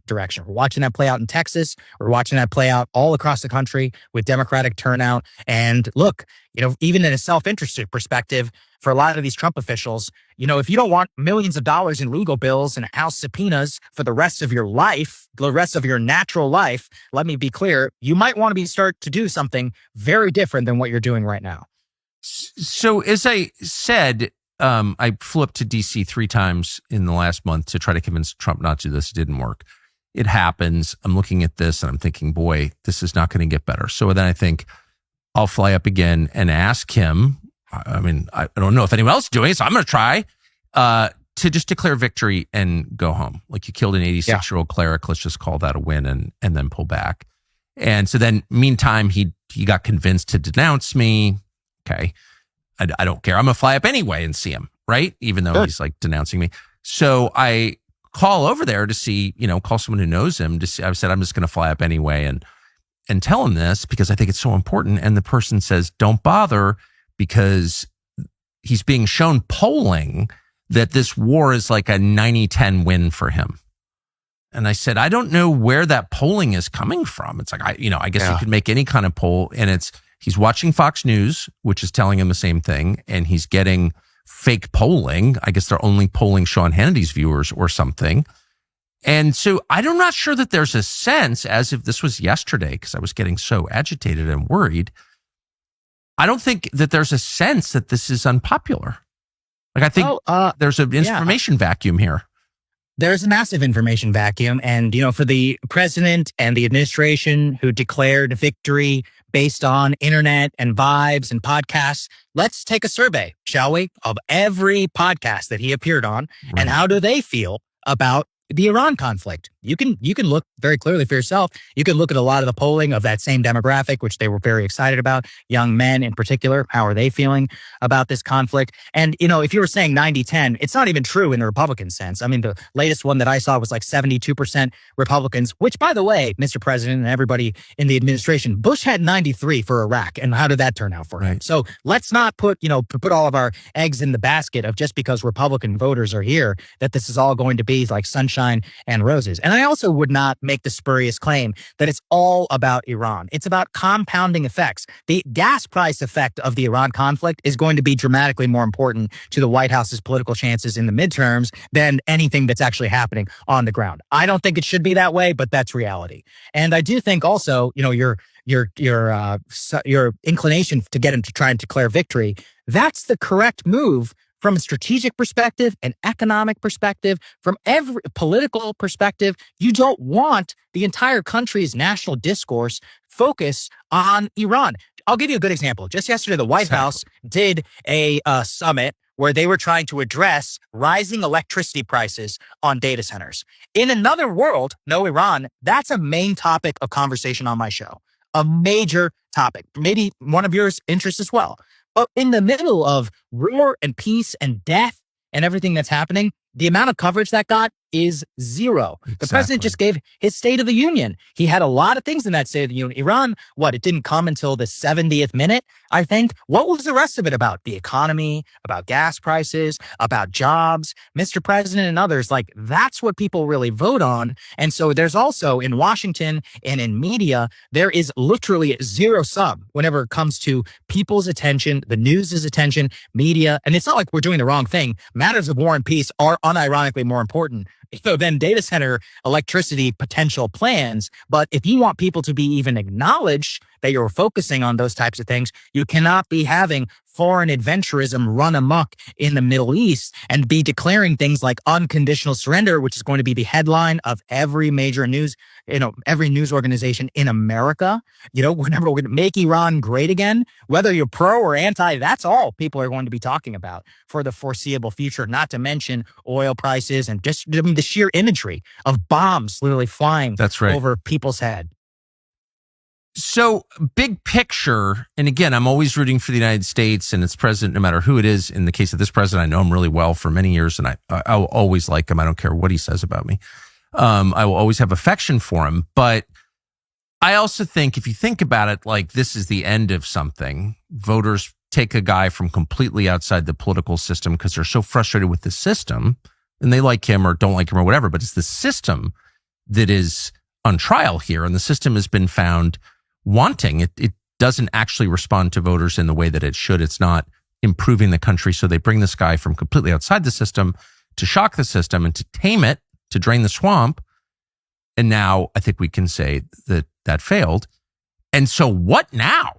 direction. We're watching that play out in Texas. We're watching that play out all across the country with Democratic turnout. And look, even in a self-interested perspective, for a lot of these Trump officials, if you don't want millions of dollars in legal bills and house subpoenas for the rest of your life, the rest of your natural life, let me be clear, you might want to start to do something very different than what you're doing right now. So as I said, I flew up to DC 3 times in the last month to try to convince Trump not to do this. It didn't work. It happens. I'm looking at this and I'm thinking, boy, this is not going to get better. So then I think I'll fly up again and ask him. I mean, I don't know if anyone else is doing it, so I'm going to try to just declare victory and go home. Like, you killed an 86-year-old cleric. Let's just call that a win and then pull back. And so then meantime, he got convinced to denounce me. Okay. I don't care. I'm going to fly up anyway and see him, right? Even though he's like denouncing me. So I call over there to see, call someone who knows him to see. I said, I'm just going to fly up anyway and tell him this because I think it's so important. And the person says, don't bother, because he's being shown polling that this war is like a 90-10 win for him. And I said, I don't know where that polling is coming from. It's like, I guess you could make any kind of poll, and he's watching Fox News, which is telling him the same thing, and he's getting fake polling. I guess they're only polling Sean Hannity's viewers or something. And so I'm not sure that there's a sense, as if this was yesterday, because I was getting so agitated and worried. I don't think that there's a sense that this is unpopular. Like, I think there's an information vacuum here. There's a massive information vacuum. And, for the president and the administration who declared victory based on internet and vibes and podcasts, let's take a survey, shall we, of every podcast that he appeared on. Right. And how do they feel about the Iran conflict? You can look very clearly for yourself. You can look at a lot of the polling of that same demographic, which they were very excited about, young men in particular. How are they feeling about this conflict? And, if you were saying 90-10, it's not even true in the Republican sense. I mean, the latest one that I saw was like 72% Republicans, which, by the way, Mr. President and everybody in the administration, Bush had 93 for Iraq. And how did that turn out for him? So let's not put all of our eggs in the basket of just because Republican voters are here, that this is all going to be like sunshine and roses. And I also would not make the spurious claim that it's all about Iran. It's about compounding effects. The gas price effect of the Iran conflict is going to be dramatically more important to the White House's political chances in the midterms than anything that's actually happening on the ground. I don't think it should be that way, but that's reality. And I do think also, your inclination to get him to try and declare victory, that's the correct move from a strategic perspective, an economic perspective, from every political perspective. You don't want the entire country's national discourse focus on Iran. I'll give you a good example. Just yesterday, the White House did a summit where they were trying to address rising electricity prices on data centers. In another world, no Iran, that's a main topic of conversation on my show. A major topic, maybe one of yours interests as well. But in the middle of war and peace and death and everything that's happening, the amount of coverage that got is zero. Exactly. The president just gave his State of the Union. He had a lot of things in that State of the Union. Iran, it didn't come until the 70th minute, I think. What was the rest of it about? The economy, about gas prices, about jobs, Mr. President and others. Like, that's what people really vote on. And so there's also in Washington and in media, there is literally zero sum whenever it comes to people's attention, the news's attention, media. And it's not like we're doing the wrong thing. Matters of war and peace are unironically more important than data center electricity potential plans. But if you want people to be even acknowledged that you're focusing on those types of things, you cannot be having foreign adventurism run amok in the Middle East and be declaring things like unconditional surrender, which is going to be the headline of every major news, every news organization in America. Whenever we're going to make Iran great again, whether you're pro or anti, that's all people are going to be talking about for the foreseeable future, not to mention oil prices and just the sheer imagery of bombs literally flying over people's head. So big picture, and again, I'm always rooting for the United States and its president, no matter who it is. In the case of this president, I know him really well for many years, and I will always like him. I don't care what he says about me. I will always have affection for him. But I also think, if you think about it, like this is the end of something. Voters take a guy from completely outside the political system because they're so frustrated with the system, and they like him or don't like him or whatever, but it's the system that is on trial here, and the system has been found wanting. It doesn't actually respond to voters in the way that it should. It's not improving the country. So they bring this guy from completely outside the system to shock the system and to tame it, to drain the swamp. And now I think we can say that failed. And so what now?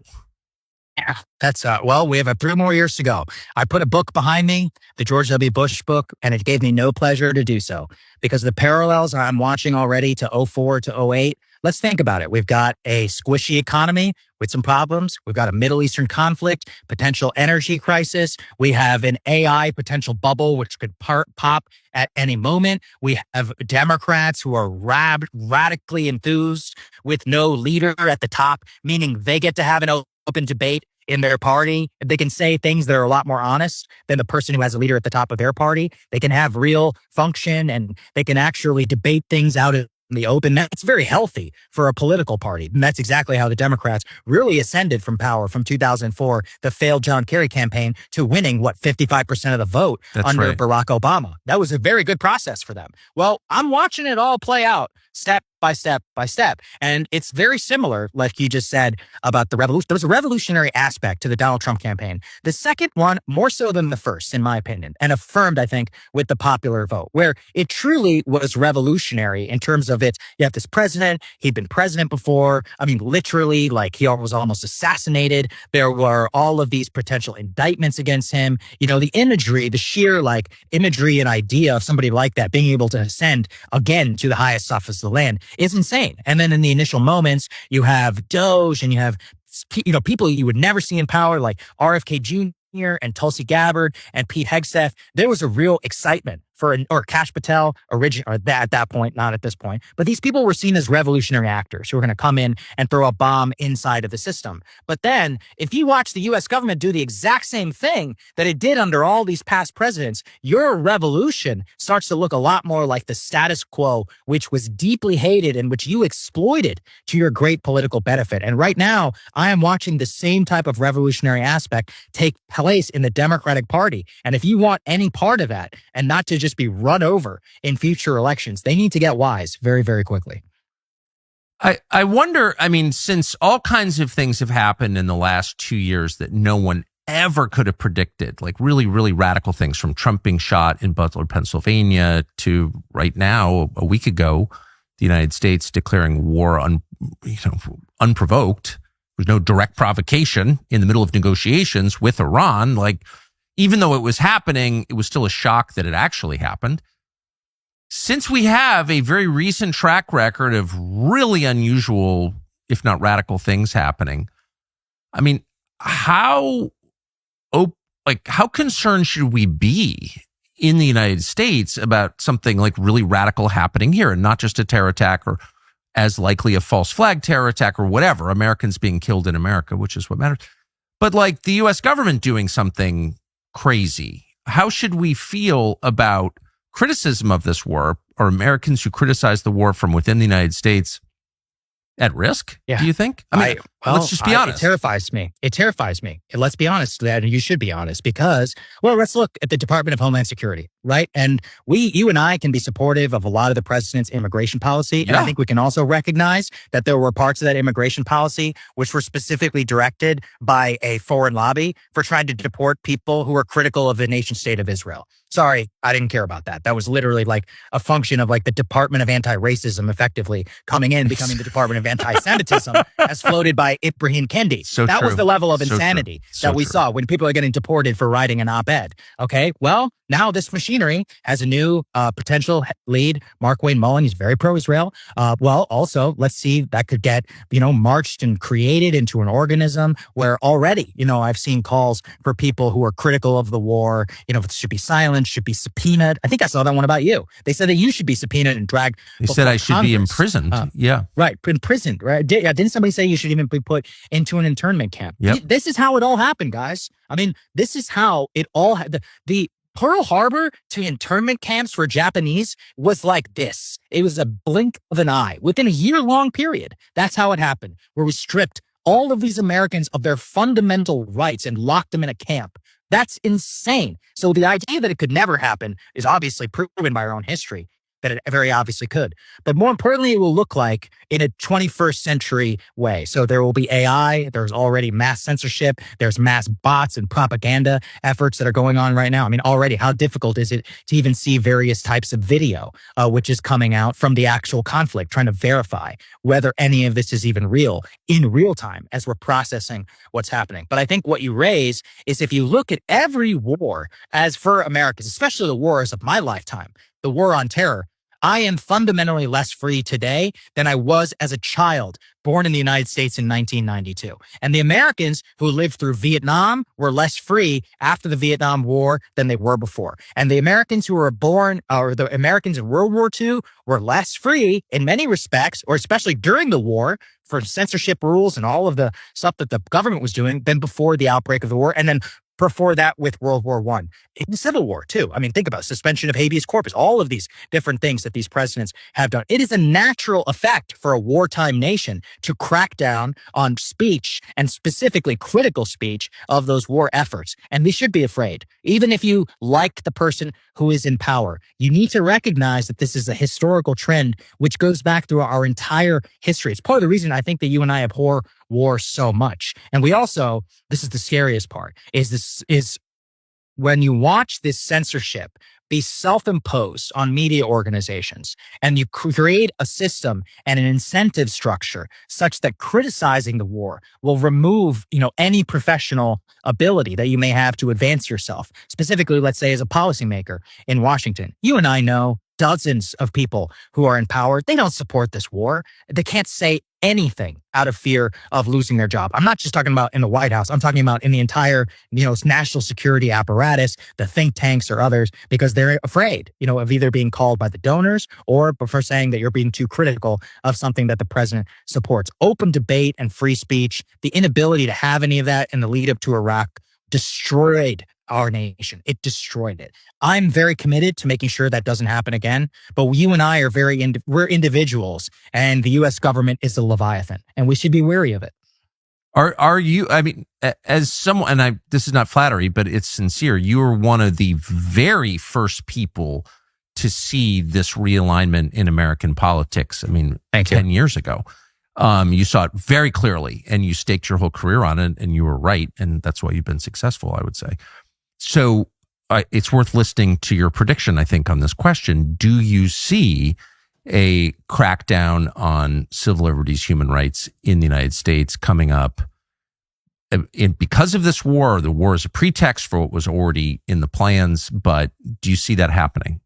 Yeah, that's, we have 3 more years to go. I put a book behind me, the George W. Bush book, and it gave me no pleasure to do so because the parallels I'm watching already to 2004 to 2008. Let's think about it. We've got a squishy economy with some problems. We've got a Middle Eastern conflict, potential energy crisis. We have an AI potential bubble, which could pop at any moment. We have Democrats who are radically enthused with no leader at the top, meaning they get to have an open debate in their party. They can say things that are a lot more honest than the person who has a leader at the top of their party. They can have real function and they can actually debate things out in the open. That's very healthy for a political party. And that's exactly how the Democrats really ascended from power from 2004, the failed John Kerry campaign, to winning, 55% of the vote under Barack Obama. That was a very good process for them. Well, I'm watching it all play out step by step by step. And it's very similar, like you just said, about the revolution. There was a revolutionary aspect to the Donald Trump campaign. The second one, more so than the first, in my opinion, and affirmed, I think, with the popular vote, where it truly was revolutionary in terms of it. You have this president. He'd been president before. I mean, literally, like he was almost assassinated. There were all of these potential indictments against him. The imagery, the sheer imagery and idea of somebody like that being able to ascend again to the highest office of the land is insane. And then in the initial moments, you have Doge and you have, people you would never see in power like RFK Jr. and Tulsi Gabbard and Pete Hegseth. There was a real excitement or Kash Patel, at that point, not at this point. But these people were seen as revolutionary actors who were going to come in and throw a bomb inside of the system. But then if you watch the U.S. government do the exact same thing that it did under all these past presidents, your revolution starts to look a lot more like the status quo, which was deeply hated and which you exploited to your great political benefit. And right now, I am watching the same type of revolutionary aspect take place in the Democratic Party. And if you want any part of that and not to just be run over in future elections, they need to get wise very, very quickly. I wonder, since all kinds of things have happened in the last 2 years that no one ever could have predicted, like really, really radical things from Trump being shot in Butler, Pennsylvania, to right now, a week ago, the United States declaring war unprovoked. There's no direct provocation in the middle of negotiations with Iran. Even though it was happening, it was still a shock that it actually happened. Since we have a very recent track record of really unusual, if not radical things happening, how concerned should we be in the United States about something like really radical happening here, and not just a terror attack or as likely a false flag terror attack or whatever, Americans being killed in America, which is what matters. But the U.S. government doing something crazy. How should we feel about criticism of this war, or Americans who criticize the war from within the United States at risk? Yeah. Do you think? Let's just be honest. It terrifies me. And let's be honest, and you should be honest, because, let's look at the Department of Homeland Security, right? And you and I can be supportive of a lot of the president's immigration policy. Yeah. And I think we can also recognize that there were parts of that immigration policy which were specifically directed by a foreign lobby for trying to deport people who were critical of the nation state of Israel. Sorry, I didn't care about that. That was literally like a function of like the Department of Anti-Racism effectively coming in, becoming the Department of Anti-Semitism as floated by Ibrahim Kendi. So that true. was the level of So insanity true. that we saw when people are getting deported for writing an op-ed. Okay, well, now this machinery has a new potential lead, Mark Wayne Mullen. He's very pro-Israel. Well, also, let's see that could get, marched and created into an organism where already, I've seen calls for people who are critical of the war, it should be silenced, should be subpoenaed. I think I saw that one about you. They said that you should be subpoenaed and dragged. They said I should be imprisoned. Yeah. Right. Imprisoned. Right. Didn't somebody say you should even be put into an internment camp? Yep. This is how it all happened, guys. I mean, this is how it all had the Pearl Harbor to internment camps for Japanese was like this. It was a blink of an eye within a year-long period. That's how it happened, where we stripped all of these Americans of their fundamental rights and locked them in a camp. That's insane. So the idea that it could never happen is obviously proven by our own history that it very obviously could. But more importantly, it will look like in a 21st century way. So there will be AI. There's already mass censorship. There's mass bots and propaganda efforts that are going on right now. I mean, already, how difficult is it to even see various types of video, which is coming out from the actual conflict, trying to verify whether any of this is even real in real time as we're processing what's happening. But I think what you raise is if you look at every war as for Americans, especially the wars of my lifetime, the war on terror, I am fundamentally less free today than I was as a child born in the United States in 1992. And the Americans who lived through Vietnam were less free after the Vietnam War than they were before. And the Americans who were born, or the Americans in World War II, were less free in many respects, or especially during the war, for censorship rules and all of the stuff that the government was doing than before the outbreak of the war. And then before that with World War I, in the Civil War too. I mean, think about suspension of habeas corpus, all of these different things that these presidents have done. It is a natural effect for a wartime nation to crack down on speech and specifically critical speech of those war efforts. And we should be afraid. Even if you like the person who is in power, you need to recognize that this is a historical trend which goes back through our entire history. It's part of the reason I think that you and I abhor war so much. And we also, this is the scariest part, is when you watch this censorship be self-imposed on media organizations and you create a system and an incentive structure such that criticizing the war will remove, any professional ability that you may have to advance yourself. Specifically, let's say as a policymaker in Washington, you and I know dozens of people who are in power. They don't support this war. They can't say anything out of fear of losing their job. I'm not just talking about in the White House. I'm talking about in the entire, national security apparatus, the think tanks or others, because they're afraid, of either being called by the donors or for saying that you're being too critical of something that the president supports. Open debate and free speech, the inability to have any of that in the lead up to Iraq destroyed our nation. It destroyed it. I'm very committed to making sure that doesn't happen again. But you and I are we're individuals, and the U.S. government is a Leviathan, and we should be wary of it. Are you? I mean, as someone, and this is not flattery, but it's sincere. You were one of the very first people to see this realignment in American politics. I mean, 10 years ago. You saw it very clearly, and you staked your whole career on it, and you were right, and that's why you've been successful, I would say. So it's worth listening to your prediction, I think, on this question. Do you see a crackdown on civil liberties, human rights in the United States coming up because of this war? Or the war is a pretext for what was already in the plans, but do you see that happening?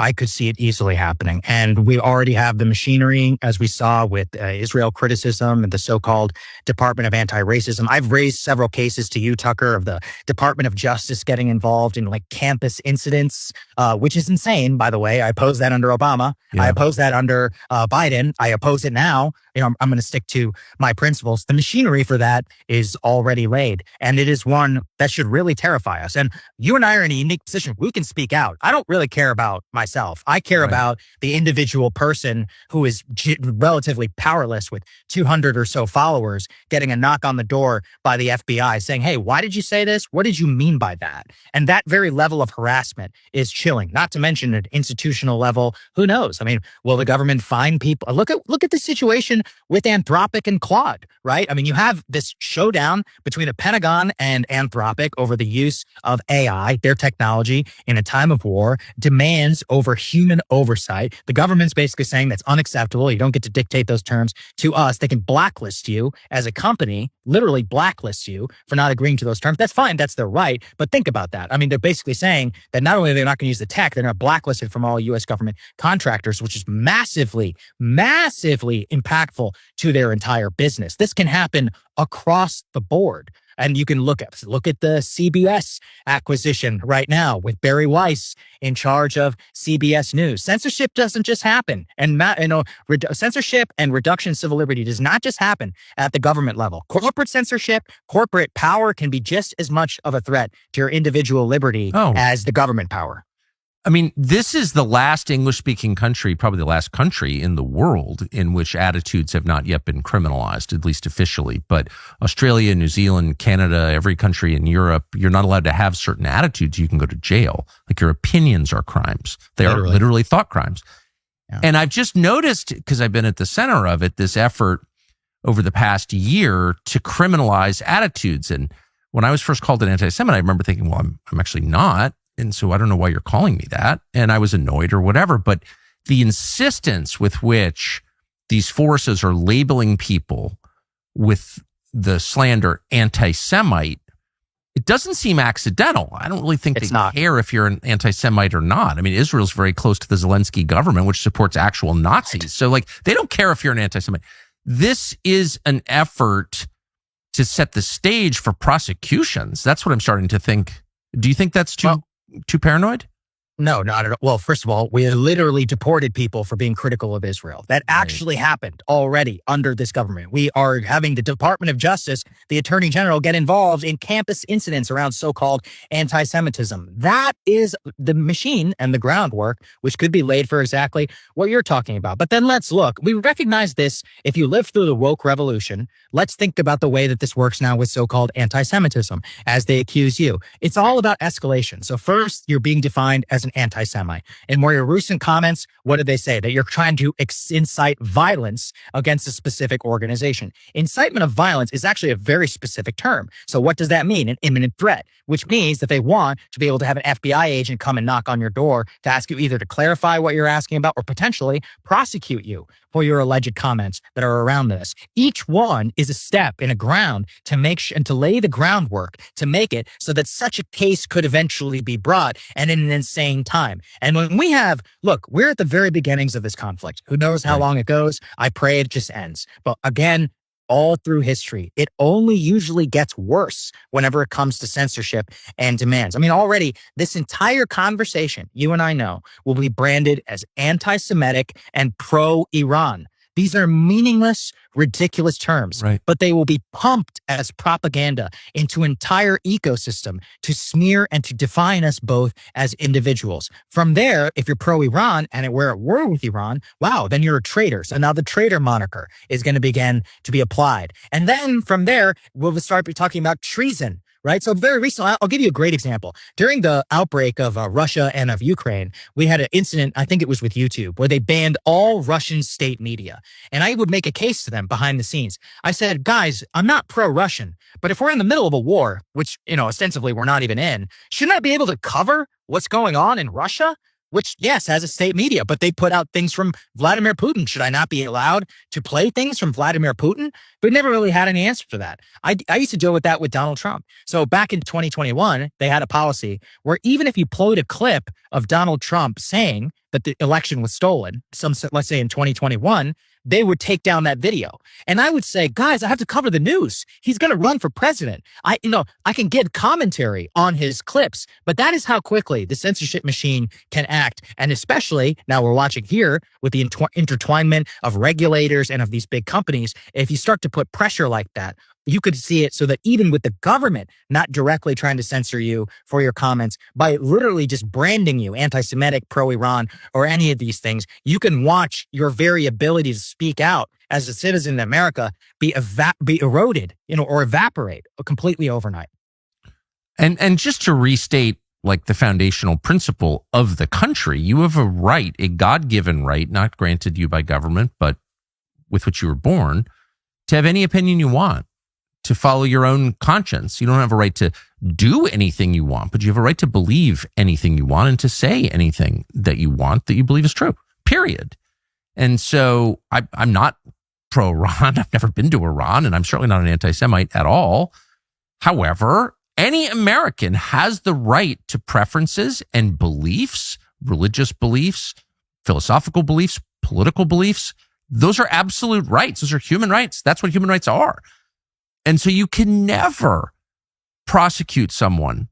I could see it easily happening. And we already have the machinery, as we saw with Israel criticism and the so-called Department of Anti-Racism. I've raised several cases to you, Tucker, of the Department of Justice getting involved in campus incidents, which is insane, by the way. I oppose that under Obama. Yeah. I oppose that under Biden. I oppose it now. I'm going to stick to my principles. The machinery for that is already laid. And it is one that should really terrify us. And you and I are in a unique position. We can speak out. I don't really care about my myself. I care about the individual person who is relatively powerless with 200 or so followers getting a knock on the door by the FBI saying, hey, why did you say this? What did you mean by that? And that very level of harassment is chilling, not to mention at institutional level. Who knows? I mean, will the government find people? Look at the situation with Anthropic and Claude, right? I mean, you have this showdown between the Pentagon and Anthropic over the use of AI, their technology in a time of war, demands over human oversight. The government's basically saying that's unacceptable. You don't get to dictate those terms to us. They can blacklist you as a company, literally blacklist you for not agreeing to those terms. That's fine. That's their right. But think about that. I mean, they're basically saying that not only are they not going to use the tech, they're not blacklisted from all U.S. government contractors, which is massively, massively impactful to their entire business. This can happen across the board. And you can look at the CBS acquisition right now with Barry Weiss in charge of CBS News. Censorship doesn't just happen. And censorship and reduction of civil liberty does not just happen at the government level. Corporate censorship, corporate power can be just as much of a threat to your individual liberty as the government power. I mean, this is the last English-speaking country, probably the last country in the world in which attitudes have not yet been criminalized, at least officially. But Australia, New Zealand, Canada, every country in Europe, you're not allowed to have certain attitudes. You can go to jail. Like your opinions are crimes. They are literally thought crimes. Yeah. And I've just noticed, because I've been at the center of it, this effort over the past year to criminalize attitudes. And when I was first called an anti-Semite, I remember thinking, well, I'm actually not. And so I don't know why you're calling me that. And I was annoyed or whatever. But the insistence with which these forces are labeling people with the slander anti-Semite, it doesn't seem accidental. I don't really think they care if you're an anti-Semite or not. I mean, Israel's very close to the Zelensky government, which supports actual Nazis. Right. So like, they don't care if you're an anti-Semite. This is an effort to set the stage for prosecutions. That's what I'm starting to think. Do you think that's too paranoid? No, not at all. Well, first of all, we literally deported people for being critical of Israel. That actually happened already under this government. We are having the Department of Justice, the Attorney General, get involved in campus incidents around so-called anti-Semitism. That is the machine and the groundwork, which could be laid for exactly what you're talking about. But then let's look. We recognize this. If you lived through the woke revolution, let's think about the way that this works now with so-called anti-Semitism, as they accuse you. It's all about escalation. So first, you're being defined as an anti-Semite. In more recent comments, what did they say? That you're trying to incite violence against a specific organization. Incitement of violence is actually a very specific term. So what does that mean? An imminent threat, which means that they want to be able to have an FBI agent come and knock on your door to ask you either to clarify what you're asking about or potentially prosecute you for your alleged comments that are around this. Each one is a step in a ground to make and to lay the groundwork to make it so that such a case could eventually be brought and in an insane time. And when we have, look, we're at the very beginnings of this conflict. Who knows how long it goes? I pray it just ends. But again, all through history, it only usually gets worse whenever it comes to censorship and demands. I mean, already this entire conversation, you and I know, will be branded as anti-Semitic and pro-Iran. These are meaningless, ridiculous terms, but they will be pumped as propaganda into an entire ecosystem to smear and to define us both as individuals. From there, if you're pro-Iran and we're at war with Iran, wow, then you're a traitor. So now the traitor moniker is going to begin to be applied. And then from there, we'll start talking about treason. Right. So very recently, I'll give you a great example. During the outbreak of Russia and of Ukraine, we had an incident, I think it was with YouTube, where they banned all Russian state media. And I would make a case to them behind the scenes. I said, guys, I'm not pro-Russian, but if we're in the middle of a war, which, ostensibly we're not even in, shouldn't I be able to cover what's going on in Russia? Which, yes, has a state media, but they put out things from Vladimir Putin. Should I not be allowed to play things from Vladimir Putin? But never really had any answer for that. I used to deal with that with Donald Trump. So back in 2021, they had a policy where even if you played a clip of Donald Trump saying that the election was stolen, let's say in 2021, they would take down that video. And I would say, guys, I have to cover the news. He's going to run for president. I can get commentary on his clips, but that is how quickly the censorship machine can act. And especially now we're watching here with the intertwinement of regulators and of these big companies. If you start to put pressure like that, you could see it so that even with the government not directly trying to censor you for your comments, by literally just branding you anti-Semitic, pro-Iran, or any of these things, you can watch your very ability to speak out as a citizen in America be eroded, or evaporate completely overnight. And just to restate, like, the foundational principle of the country, you have a right, a God-given right, not granted you by government, but with which you were born, to have any opinion you want, to follow your own conscience. You don't have a right to do anything you want, but you have a right to believe anything you want and to say anything that you want that you believe is true, period. And so I'm not pro-Iran. I've never been to Iran, and I'm certainly not an anti-Semite at all. However, any American has the right to preferences and beliefs, religious beliefs, philosophical beliefs, political beliefs. Those are absolute rights. Those are human rights. That's what human rights are. And so you can never prosecute someone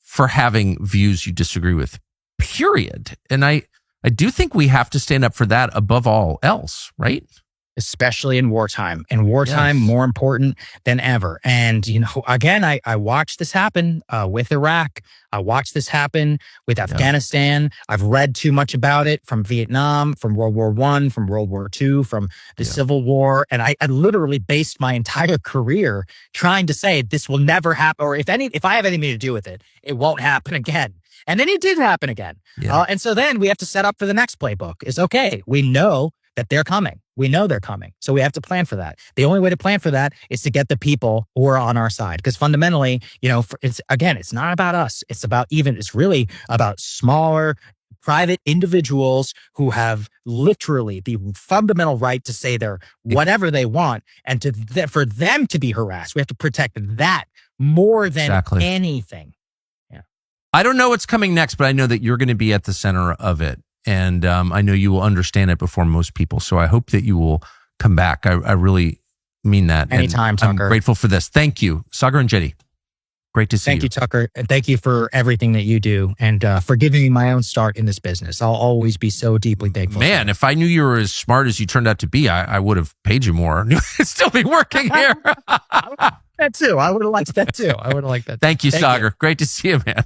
for having views you disagree with, period. And I do think we have to stand up for that above all else, right? Especially in wartime. In wartime, Yes. more important than ever. And, again, I watched this happen with Iraq. I watched this happen with Afghanistan. I've read too much about it from Vietnam, from World War I, from World War II, from the Civil War. And I literally based my entire career trying to say this will never happen. Or if I have anything to do with it, it won't happen again. And then it did happen again. Yeah. And so then we have to set up for the next playbook. It's okay. We know that they're coming. We know they're coming. So we have to plan for that. The only way to plan for that is to get the people who are on our side. Because fundamentally, it's not about us. It's really about smaller, private individuals who have literally the fundamental right to say their whatever they want, and for them to be harassed. We have to protect that more than anything. Yeah. I don't know what's coming next, but I know that you're going to be at the center of it. And I know you will understand it before most people. So I hope that you will come back. I really mean that. Anytime, Tucker. I'm grateful for this. Thank you, Sagar and Jetty. Great to see you. Thank you, Tucker. And thank you for everything that you do and for giving me my own start in this business. I'll always be so deeply thankful. Man, if I knew you were as smart as you turned out to be, I would have paid you more. You'd still be working here. That too. I would have liked that too. Thank you, Sagar. Great to see you, man.